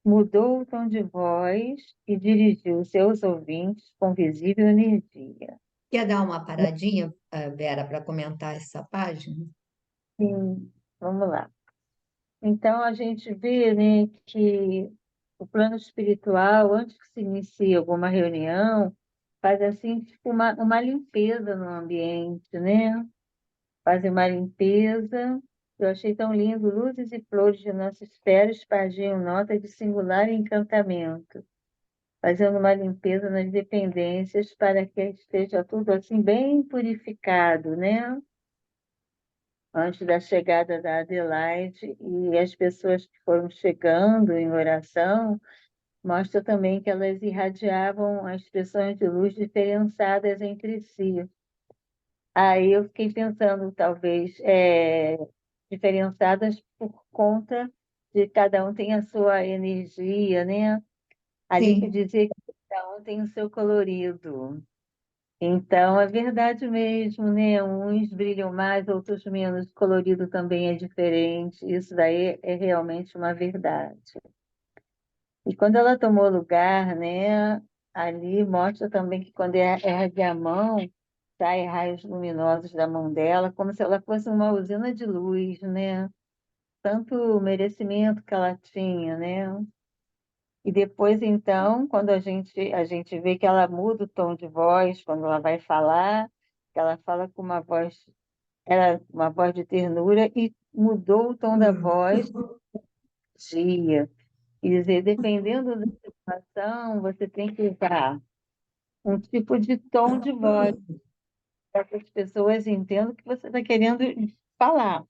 mudou o tom de voz e dirigiu seus ouvintes com visível energia. Quer dar uma paradinha, Vera, para comentar essa página? Sim, vamos lá. Então, a gente vê, né, que o plano espiritual, antes que se inicie alguma reunião, faz assim, tipo, uma limpeza no ambiente, né? Faz uma limpeza. Eu achei tão lindo, luzes e flores de nossa esfera espargiam notas de singular encantamento, fazendo uma limpeza nas dependências para que esteja tudo assim bem purificado, né? Antes da chegada da Adelaide, e as pessoas que foram chegando em oração, mostra também que elas irradiavam as expressões de luz diferenciadas entre si. Aí eu fiquei pensando, talvez, diferenciadas por conta de cada um tem a sua energia, né? Ali que Sim. dizia que cada um tem o seu colorido. Então, é verdade mesmo, né? Uns brilham mais, outros menos. O colorido também é diferente. Isso daí é realmente uma verdade. E quando ela tomou lugar, né? Ali mostra também que quando ergue a mão, sai raios luminosos da mão dela, como se ela fosse uma usina de luz, né? Tanto merecimento que ela tinha, né? E depois, então, quando a gente vê que ela muda o tom de voz, quando ela vai falar, que ela fala com uma voz de ternura e mudou o tom da voz dia. Quer dizer, dependendo da situação, você tem que usar um tipo de tom de voz para que as pessoas entendam o que você está querendo falar.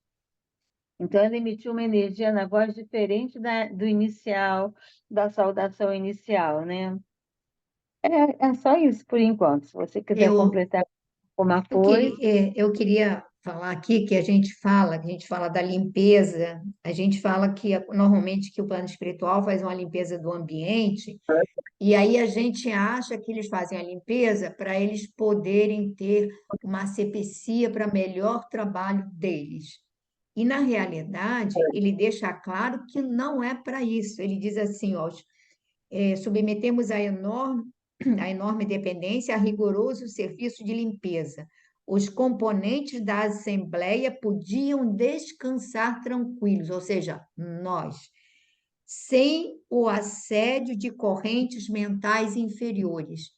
Então, ela emitiu uma energia na voz diferente do inicial, da saudação inicial, né? É só isso por enquanto. Se você quiser Eu, completar alguma eu coisa, eu queria falar aqui que a gente fala da limpeza, a gente fala que normalmente que o plano espiritual faz uma limpeza do ambiente, e aí a gente acha que eles fazem a limpeza para eles poderem ter uma asepsia para melhor trabalho deles. E, na realidade, ele deixa claro que não é para isso. Ele diz assim, ó, submetemos a enorme dependência a rigoroso serviço de limpeza. Os componentes da Assembleia podiam descansar tranquilos, ou seja, nós, sem o assédio de correntes mentais inferiores,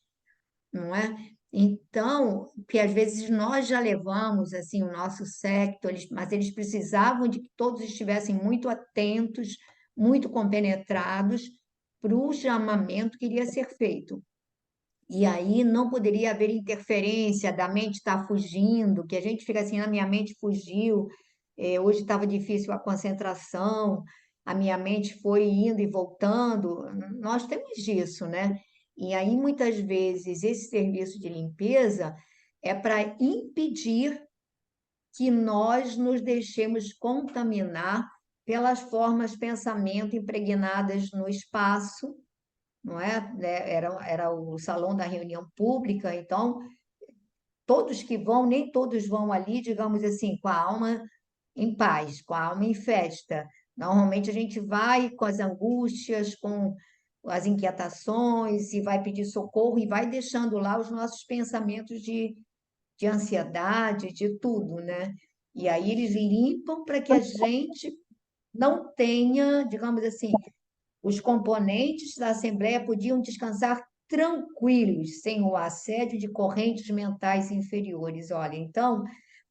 não é? Então, que às vezes nós já levamos assim o nosso séquito, mas eles precisavam de que todos estivessem muito atentos, muito compenetrados para o chamamento que iria ser feito. E aí não poderia haver interferência da mente estar fugindo, que a gente fica assim, a minha mente fugiu, hoje estava difícil a concentração, a minha mente foi indo e voltando. Nós temos disso, né? E aí, muitas vezes, esse serviço de limpeza é para impedir que nós nos deixemos contaminar pelas formas de pensamento impregnadas no espaço, não é? Era o salão da reunião pública, então todos que vão, nem todos vão ali, digamos assim, com a alma em paz, com a alma em festa. Normalmente a gente vai com as angústias, com as inquietações, e vai pedir socorro e vai deixando lá os nossos pensamentos de ansiedade, de tudo, né? E aí eles limpam para que a gente não tenha, digamos assim, os componentes da Assembleia podiam descansar tranquilos, sem o assédio de correntes mentais inferiores. Olha, então,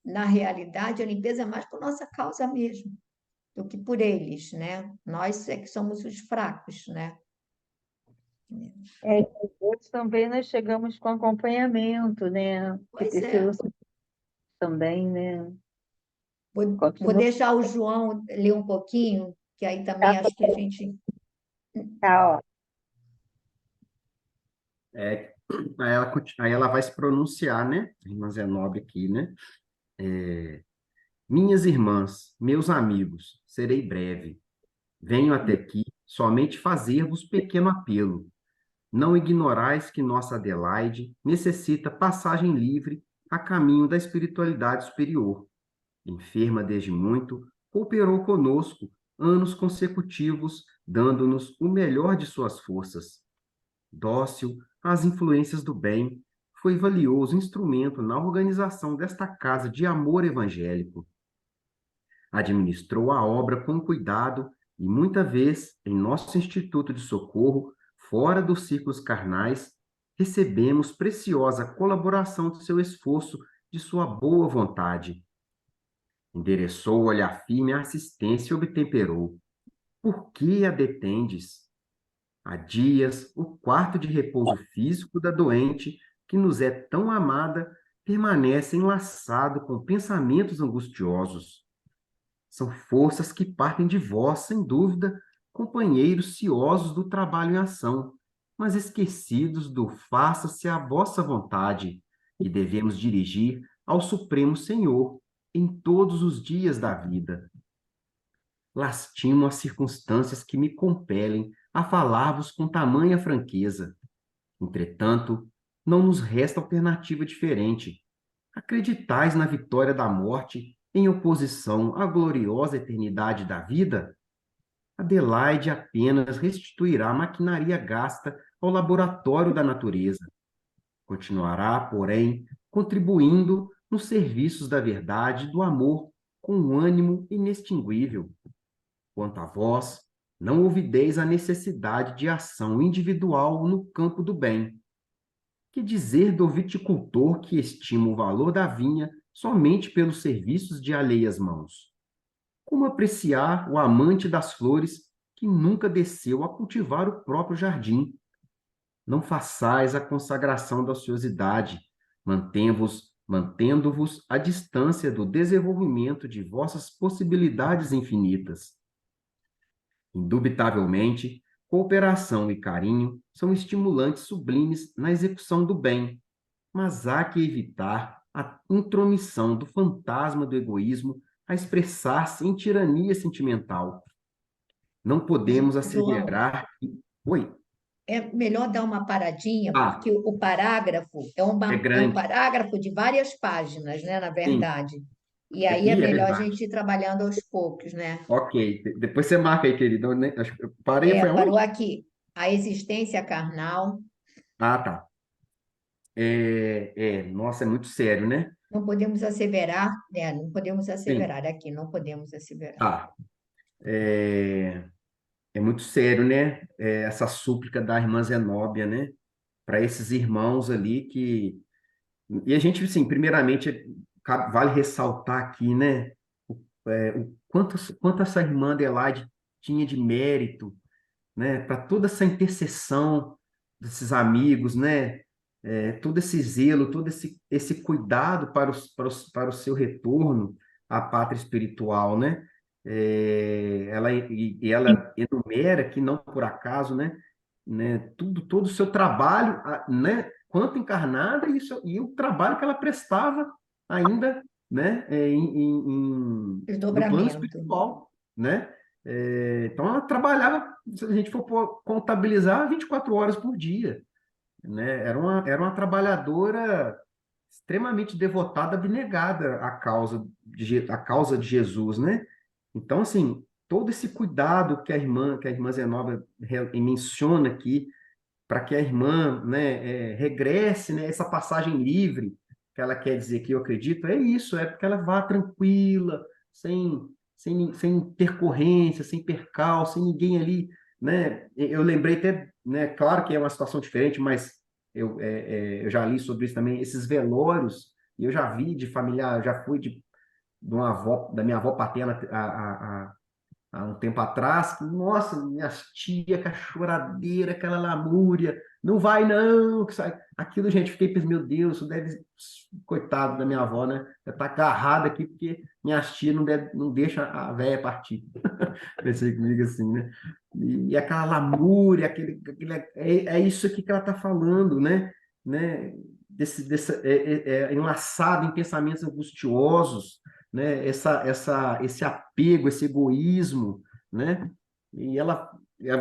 na realidade, a limpeza é mais por nossa causa mesmo, do que por eles, né? Nós é que somos os fracos, né? É, e outros também nós chegamos com acompanhamento, né? Que Pois precisa é. ser também, né? Vou Continua. deixar o João ler um pouquinho, que aí também acho que a gente. Tá, ó. É, aí ela vai se pronunciar, né? A irmã Zenobia aqui, né? Minhas irmãs, meus amigos, serei breve. Venho até aqui somente fazer-vos pequeno apelo. Não ignorais que nossa Adelaide necessita passagem livre a caminho da espiritualidade superior. Enferma desde muito, cooperou conosco anos consecutivos, dando-nos o melhor de suas forças. Dócil às influências do bem, foi valioso instrumento na organização desta casa de amor evangélico. Administrou a obra com cuidado e, muita vez, em nosso instituto de socorro, fora dos círculos carnais, recebemos preciosa colaboração de seu esforço, de sua boa vontade. Endereçou o olhar firme à assistência e obtemperou. Por que a detendes? Há dias, o quarto de repouso físico da doente, que nos é tão amada, permanece enlaçado com pensamentos angustiosos. São forças que partem de vós, sem dúvida, companheiros ciosos do trabalho em ação, mas esquecidos do faça-se a vossa vontade, que devemos dirigir ao Supremo Senhor em todos os dias da vida. Lastimo as circunstâncias que me compelem a falar-vos com tamanha franqueza. Entretanto, não nos resta alternativa diferente. Acreditais na vitória da morte em oposição à gloriosa eternidade da vida? Adelaide apenas restituirá a maquinaria gasta ao laboratório da natureza. Continuará, porém, contribuindo nos serviços da verdade e do amor com um ânimo inextinguível. Quanto a vós, não ouvideis a necessidade de ação individual no campo do bem. Que dizer do viticultor que estima o valor da vinha somente pelos serviços de alheias mãos? Como apreciar o amante das flores que nunca desceu a cultivar o próprio jardim? Não façais a consagração da ociosidade, mantendo-vos à distância do desenvolvimento de vossas possibilidades infinitas. Indubitavelmente, cooperação e carinho são estimulantes sublimes na execução do bem, mas há que evitar a intromissão do fantasma do egoísmo a expressar-se em tirania sentimental. Não podemos João, asseverar que... Oi, é melhor dar uma paradinha, porque o parágrafo é é um grande. parágrafo de várias páginas, né, na Sim, verdade. E aí é é melhor a verdade. gente ir trabalhando aos poucos, né? Ok, depois você marca aí, querido. Eu parei, foi Parou aonde? aqui. A existência carnal, Ah, tá. Nossa, é muito sério, né? não podemos asseverar, né? Não podemos Sim, asseverar aqui, não podemos asseverar. tá. É, é muito sério, né? Essa súplica da irmã Zenóbia, né? Para esses irmãos ali que... E a gente, assim, primeiramente, vale ressaltar aqui, né? O quanto essa irmã Adelaide tinha de mérito, né? Para toda essa intercessão desses amigos, né? Todo esse zelo, todo esse cuidado para o seu retorno à pátria espiritual, né? Ela enumera que não por acaso, né, todo o seu trabalho, né, quanto encarnada e o trabalho que ela prestava ainda, né, no plano Desdobramento. espiritual, né? Então ela trabalhava, se a gente for contabilizar, 24 horas por dia, né? Era uma trabalhadora extremamente devotada, abnegada à causa de Jesus, né? Então, assim, todo esse cuidado que a irmã Zenobia menciona aqui, para que a irmã, né, regresse, né, essa passagem livre, que ela quer dizer que eu acredito, é isso, é porque ela vá tranquila, sem intercorrência, sem percalço, sem ninguém ali, né? Eu lembrei até né, claro que é uma situação diferente, mas eu já li sobre isso também, esses velórios, e eu já vi de familiar, eu já fui de uma avó, da minha avó paterna há um tempo atrás, que, nossa, minhas tia, com a choradeira, aquela lamúria, não vai não, que sai. Aquilo, gente, fiquei pensando, meu Deus, isso deve, coitado da minha avó, né? Ela tá agarrada aqui porque minhas tia não deixa a véia partir. Pensei comigo assim, né? E aquela lamúria, é isso aqui que ela tá falando, né? Enlaçado em pensamentos angustiosos, né? Esse apego, esse egoísmo, né? E eu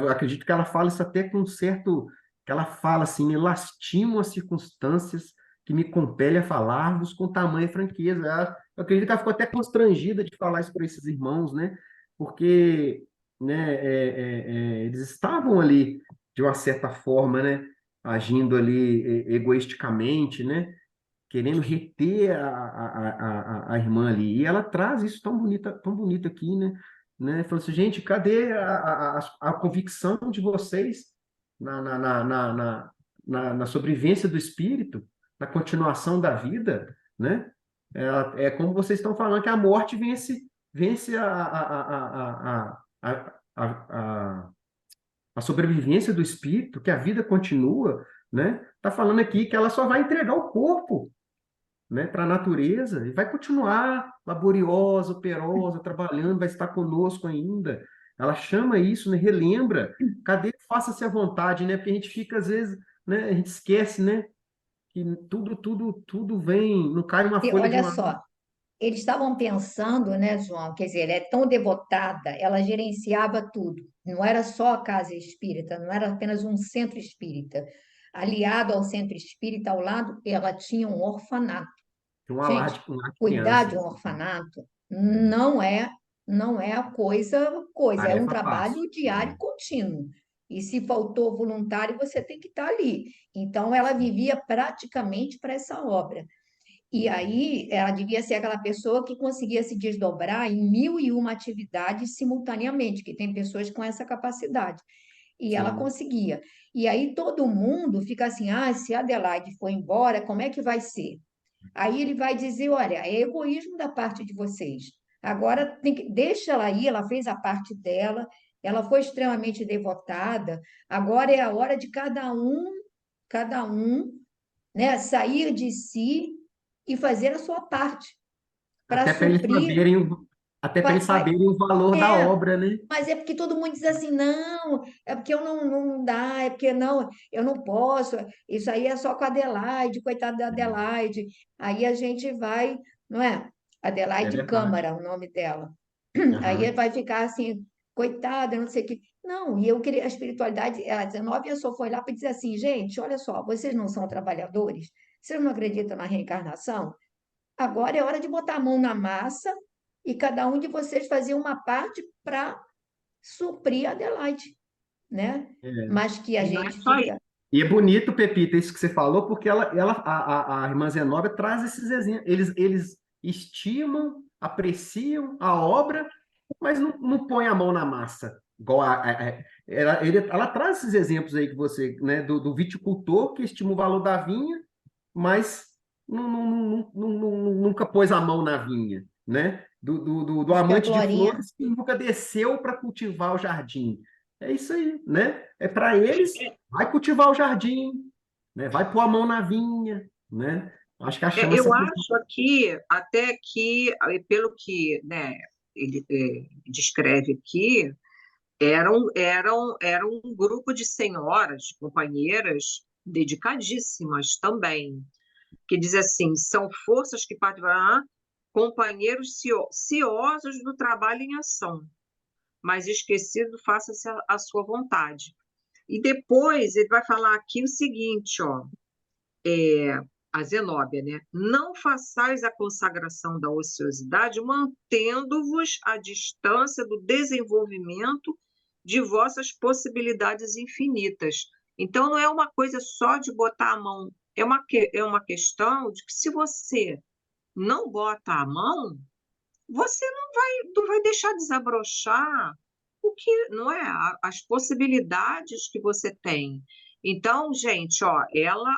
acredito que ela fala isso até com um certo, que ela fala assim, me lastimam as circunstâncias que me compelem a falar-vos com tamanha franqueza. Eu acredito que ela ficou até constrangida de falar isso para esses irmãos, né? Porque, né, eles estavam ali, de uma certa forma, né? Agindo ali egoisticamente, né? Querendo reter a irmã ali. E ela traz isso tão bonito aqui, né? Falou assim, gente, cadê a convicção de vocês na, na, na, na, na, na sobrevivência do espírito, na continuação da vida, né? É como vocês estão falando, que a morte vence a sobrevivência do espírito, que a vida continua, né? Tá falando aqui que ela só vai entregar o corpo, né, para a natureza e vai continuar laboriosa, operosa, trabalhando, vai estar conosco ainda. Ela chama isso, né, relembra. Cadê faça-se à vontade, né? Porque a gente fica às vezes, né, a gente esquece, né, que tudo vem, não cai uma E folha de olha uma. só, eles estavam pensando, né, João? Quer dizer, ela é tão devotada, ela gerenciava tudo. Não era só a casa espírita, não era apenas um centro espírita. Aliado ao centro espírita, ao lado, ela tinha um orfanato. Gente, Um lar de cuidar de crianças. um orfanato É, não é a coisa, é um tarefa fácil. trabalho diário contínuo. E se faltou voluntário, você tem que estar ali. Então, ela vivia praticamente para essa obra. E aí, ela devia ser aquela pessoa que conseguia se desdobrar em 1001 atividades simultaneamente, que tem pessoas com essa capacidade. E ela Sim. conseguia. E aí, todo mundo fica assim: ah, se a Adelaide for embora, como é que vai ser? Aí ele vai dizer: olha, é egoísmo da parte de vocês. Agora deixa ela aí, ela fez a parte dela, ela foi extremamente devotada. Agora é a hora de cada um, né, sair de si e fazer a sua parte para Até para eles suprir. saberem, até para eles saberem o valor da É, obra, né? mas é porque todo mundo diz assim, não, é porque eu não dá, é porque não, eu não posso, isso aí é só com a Adelaide, coitada da Adelaide. Aí a gente vai, não é? É Adelaide verdade. Câmara, o nome dela. Aí Aham. vai ficar assim, coitada, não sei o quê. Não, e eu queria a espiritualidade, a 19 eu só foi lá para dizer assim, gente, olha só, vocês não são trabalhadores? Vocês não acreditam na reencarnação? Agora é hora de botar a mão na massa e cada um de vocês fazer uma parte para suprir a Adelaide, né? É. Mas que a E não é gente só isso. fica. E é bonito, Pepita, isso que você falou, porque a irmã Zenobia traz esses exemplos. Eles estimam, apreciam a obra, mas não põe a mão na massa. Igual ela traz esses exemplos aí que você, né, do viticultor que estima o valor da vinha, mas nunca pôs a mão na vinha, né? Do Porque a amante de Glorinha. flores que nunca desceu para cultivar o jardim. É isso aí, né? É para eles, vai cultivar o jardim, né? Vai pôr a mão na vinha, né? Acho que a chama essa Eu questão. acho aqui, até que, pelo que, né, ele descreve aqui, era um grupo de senhoras, companheiras, dedicadíssimas também, que diz assim, são forças que participarão, companheiros ciosos do trabalho em ação, mas esquecido, faça-se a sua vontade. E depois ele vai falar aqui o seguinte, ó, a Zenóbia, né? Não façais a consagração da ociosidade, mantendo-vos à distância do desenvolvimento de vossas possibilidades infinitas. Então, não é uma coisa só de botar a mão, é uma questão de que se você não bota a mão, você não vai deixar desabrochar o que, não é? As possibilidades que você tem. Então, gente, ó, ela,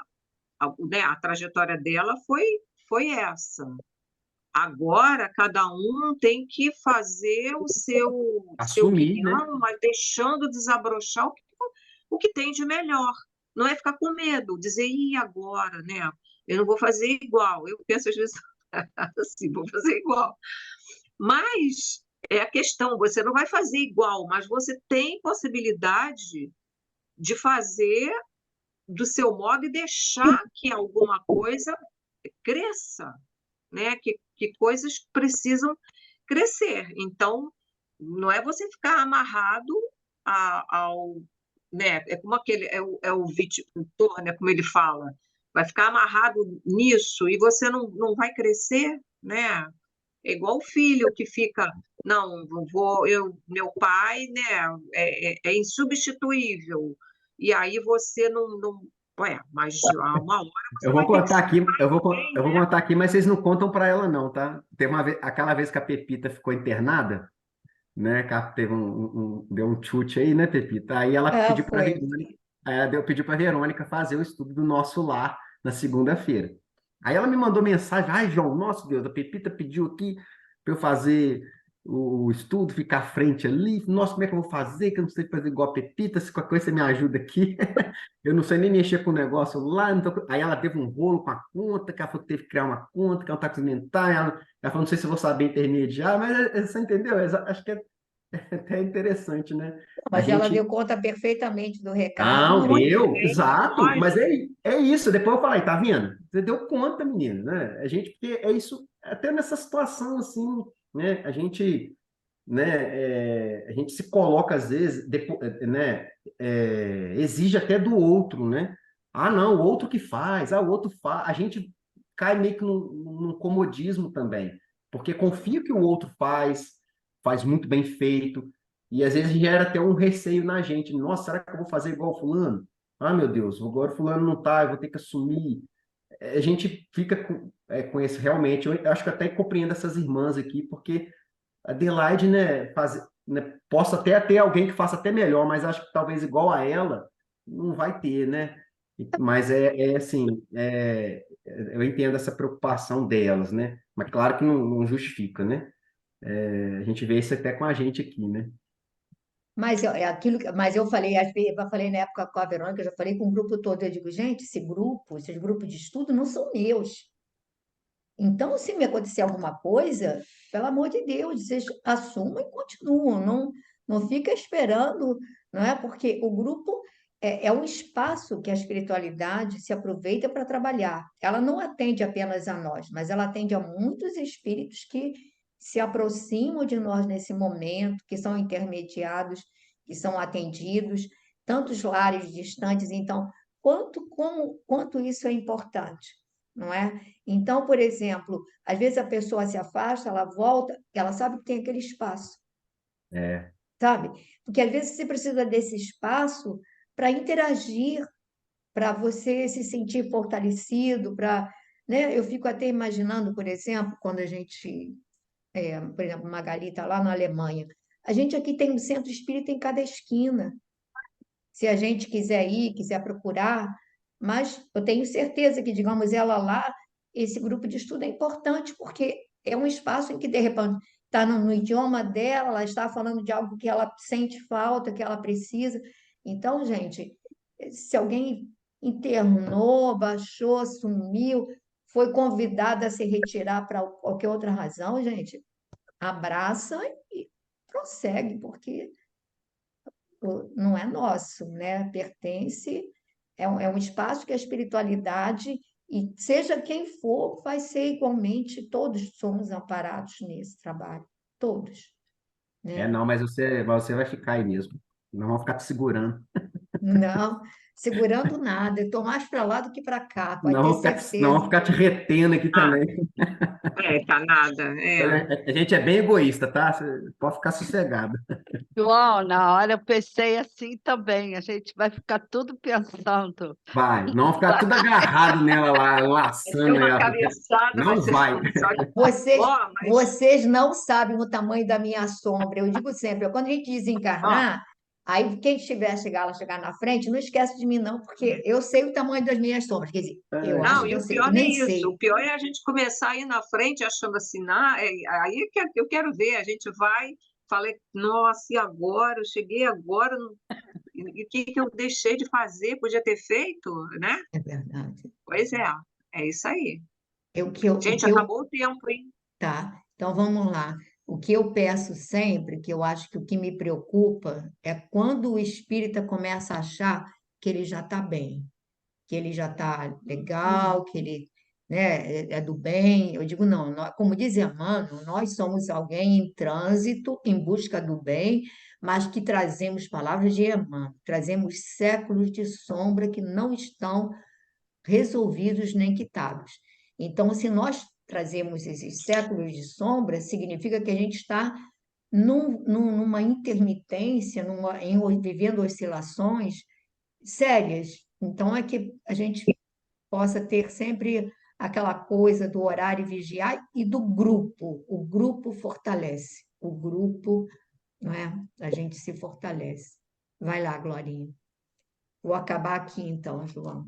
né, a trajetória dela foi essa. Agora, cada um tem que fazer o seu Assumir, né? guião, mas deixando desabrochar o que tem de melhor. Não é ficar com medo, dizer, e agora, né? Eu não vou fazer igual. Eu penso às vezes assim, vou fazer igual. Mas é a questão, você não vai fazer igual, mas você tem possibilidade de fazer do seu modo e deixar que alguma coisa cresça, né? Que coisas precisam crescer. Então, não é você ficar amarrado ao, né? É como aquele, é o viticultor, né? Como ele fala, vai ficar amarrado nisso e você não vai crescer, né? É igual o filho que fica, não, meu pai, né, é insubstituível. E aí você não, mas há uma hora Eu você vou vai ter que contar ser aqui, pai também, eu vou né? contar aqui, mas vocês não contam para ela não, tá? Teve uma vez, aquela vez que a Pepita ficou internada, né? Que ela teve deu um chute aí, né, Pepita? Aí ela Ah, pediu para foi. Verônica, pediu para Verônica fazer o estudo do nosso lar na segunda-feira. Aí ela me mandou mensagem, ai, João, nosso Deus, a Pepita pediu aqui para eu fazer o estudo, ficar à frente ali. Nossa, como é que eu vou fazer? Que eu não sei fazer igual a Pepita, se qualquer coisa você me ajuda aqui. Eu não sei nem mexer com o negócio lá. Aí ela teve um rolo com a conta, que ela falou que teve que criar uma conta, que ela não está conseguindo entrar. Ela falou, não sei se eu vou saber intermediar, mas você entendeu? Acho que é até interessante, né? A Mas ela deu gente. conta perfeitamente do recado. Não, Muito deu, bem, exato, mas lógico. é isso. Depois eu falei, tá vendo? Você deu conta, menino, né? A gente, porque é isso, até nessa situação assim, né? A gente se coloca às vezes, né? Exige até do outro, né? Ah, não, o outro que faz, o outro faz. A gente cai meio que num comodismo também, porque confia que o outro faz muito bem feito, e às vezes gera até um receio na gente. Nossa, será que eu vou fazer igual o fulano? Ah, meu Deus, agora o fulano não tá, eu vou ter que assumir. A gente fica com isso realmente. Eu acho que até compreendo essas irmãs aqui, porque a Adelaide, né, possa até ter alguém que faça até melhor, mas acho que talvez igual a ela, não vai ter, né? Mas é assim, eu entendo essa preocupação delas, né? Mas claro que não justifica, né? A gente vê isso até com a gente aqui, né? Mas é aquilo, mas eu falei, eu falei na época com a Verônica, eu já falei com o grupo todo, eu digo, gente, esses grupos de estudo não são meus. Então, se me acontecer alguma coisa, pelo amor de Deus, vocês assumam e continuam, não fica esperando, não é? Porque o grupo é um espaço que a espiritualidade se aproveita para trabalhar. Ela não atende apenas a nós, mas ela atende a muitos espíritos que se aproximam de nós nesse momento, que são intermediados, que são atendidos, tantos lares distantes. Então, quanto isso é importante, não é? Então, por exemplo, às vezes a pessoa se afasta, ela volta, ela sabe que tem aquele espaço, É, sabe? Porque às vezes você precisa desse espaço para interagir, para você se sentir fortalecido, para, né? Eu fico até imaginando, por exemplo, quando a gente, por exemplo, Magali está lá na Alemanha, a gente aqui tem um centro espírita em cada esquina. Se a gente quiser ir, quiser procurar, mas eu tenho certeza que, digamos, ela lá, esse grupo de estudo é importante, porque é um espaço em que, de repente, está no idioma dela, ela está falando de algo que ela sente falta, que ela precisa. Então, gente, se alguém internou, baixou, sumiu, foi convidada a se retirar para qualquer outra razão, gente, abraça e prossegue, porque não é nosso, né? Pertence, é um espaço que a espiritualidade, e seja quem for, vai ser igualmente, todos somos amparados nesse trabalho, todos, né? não, mas você vai ficar aí mesmo. Não vão ficar te segurando. Não, segurando nada. Eu estou mais para lá do que para cá, pode ter Não vou certeza. ficar te retendo aqui Ah, também. tá nada. A gente é bem egoísta, tá? Você pode ficar sossegado. João, na hora eu pensei assim também, a gente vai ficar tudo pensando. Vai, não vou ficar tudo agarrado nela lá, Vai ser laçando uma ela. cabeçada, vai Não ser vai. só Vocês, ó, mas vocês não sabem o tamanho da minha sombra. Eu digo sempre, quando a gente ó, desencarnar, aí quem estiver chegar na frente, não esquece de mim, não, porque eu sei o tamanho das minhas sombras. Quer dizer, eu Ai, acho não, que e eu o sei, pior é nem isso. sei. O pior é a gente começar a ir na frente achando assim, não, aí é que eu quero ver. A gente vai, falei, nossa, e agora? Eu cheguei agora, e o que que eu deixei de fazer? Podia ter feito, né? É verdade. Pois é isso aí. O Gente, que eu acabou o tempo, hein? Tá, então vamos lá. O que eu peço sempre, que eu acho que o que me preocupa, é quando o espírita começa a achar que ele já está bem, que ele já está legal, que ele, né, é do bem. Eu digo, não, como diz Emmanuel, nós somos alguém em trânsito, em busca do bem, mas que trazemos palavras de Emmanuel, trazemos séculos de sombra que não estão resolvidos nem quitados. Então, se nós trazemos esses séculos de sombra, significa que a gente está numa intermitência, vivendo oscilações sérias. Então, é que a gente possa ter sempre aquela coisa do orar e vigiar e do grupo. O grupo fortalece. O grupo, não é? A gente se fortalece. Vai lá, Glorinha. Vou acabar aqui então, João.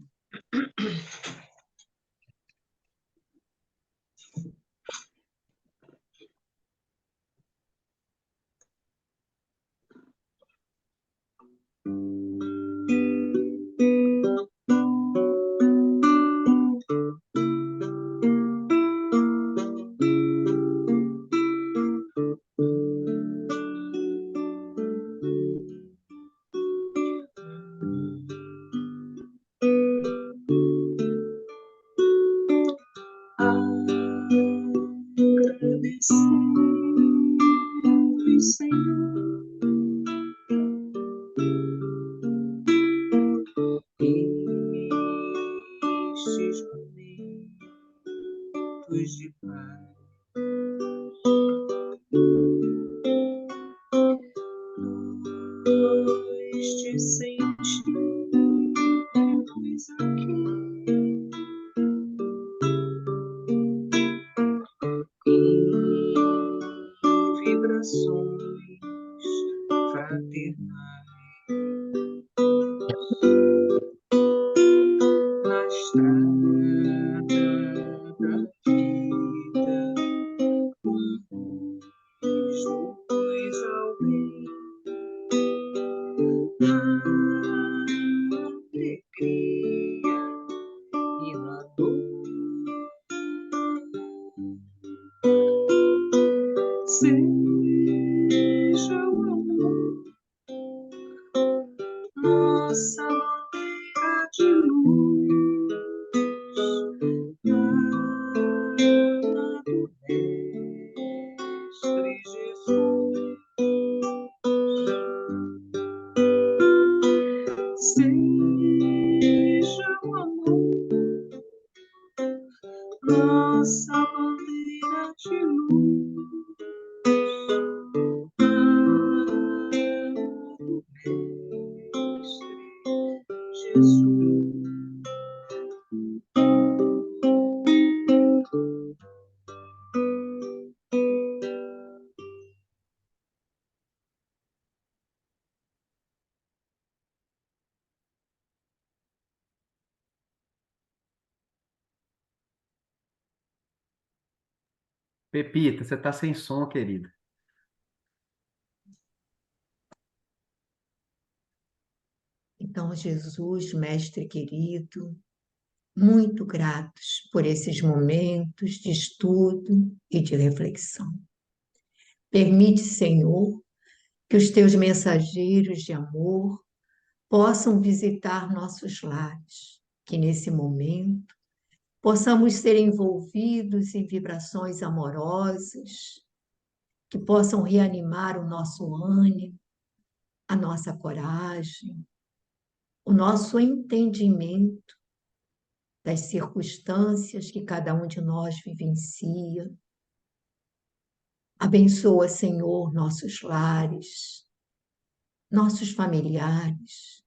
Agradecidos, Senhor, estes momentos de paz, nós te sentimos aqui em vibrações fraternais na estrada da vida, conduz ao bem, na alegria e na dor. Seja o amor nossa bandeira de luz, amado Mestre Jesus. Seja o amor nossa bandeira de luz, amado Mestre Jesus. Pepita, você tá sem som, querida. Então, Jesus, mestre querido, muito gratos por esses momentos de estudo e de reflexão. Permite, Senhor, que os teus mensageiros de amor possam visitar nossos lares, que nesse momento possamos ser envolvidos em vibrações amorosas, que possam reanimar o nosso ânimo, a nossa coragem, o nosso entendimento das circunstâncias que cada um de nós vivencia. Abençoa, Senhor, nossos lares, nossos familiares,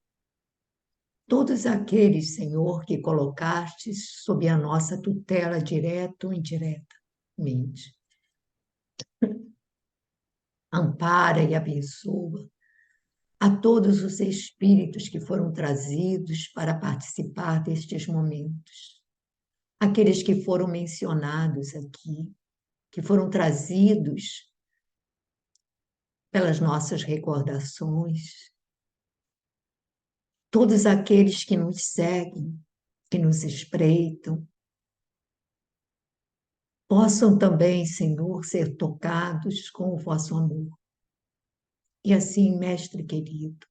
todos aqueles, Senhor, que colocaste sob a nossa tutela direta ou indiretamente. Ampara e abençoa a todos os espíritos que foram trazidos para participar destes momentos. Aqueles que foram mencionados aqui, que foram trazidos pelas nossas recordações, todos aqueles que nos seguem, que nos espreitam, possam também, Senhor, ser tocados com o vosso amor. E assim, Mestre querido,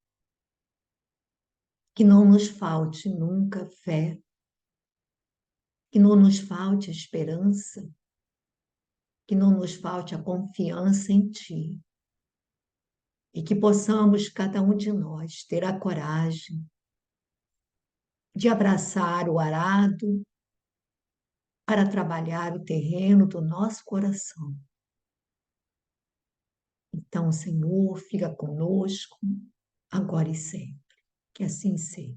que não nos falte nunca fé, que não nos falte esperança, que não nos falte a confiança em Ti, e que possamos, cada um de nós, ter a coragem de abraçar o arado para trabalhar o terreno do nosso coração. Então, Senhor, fica conosco, agora e sempre. Que assim seja.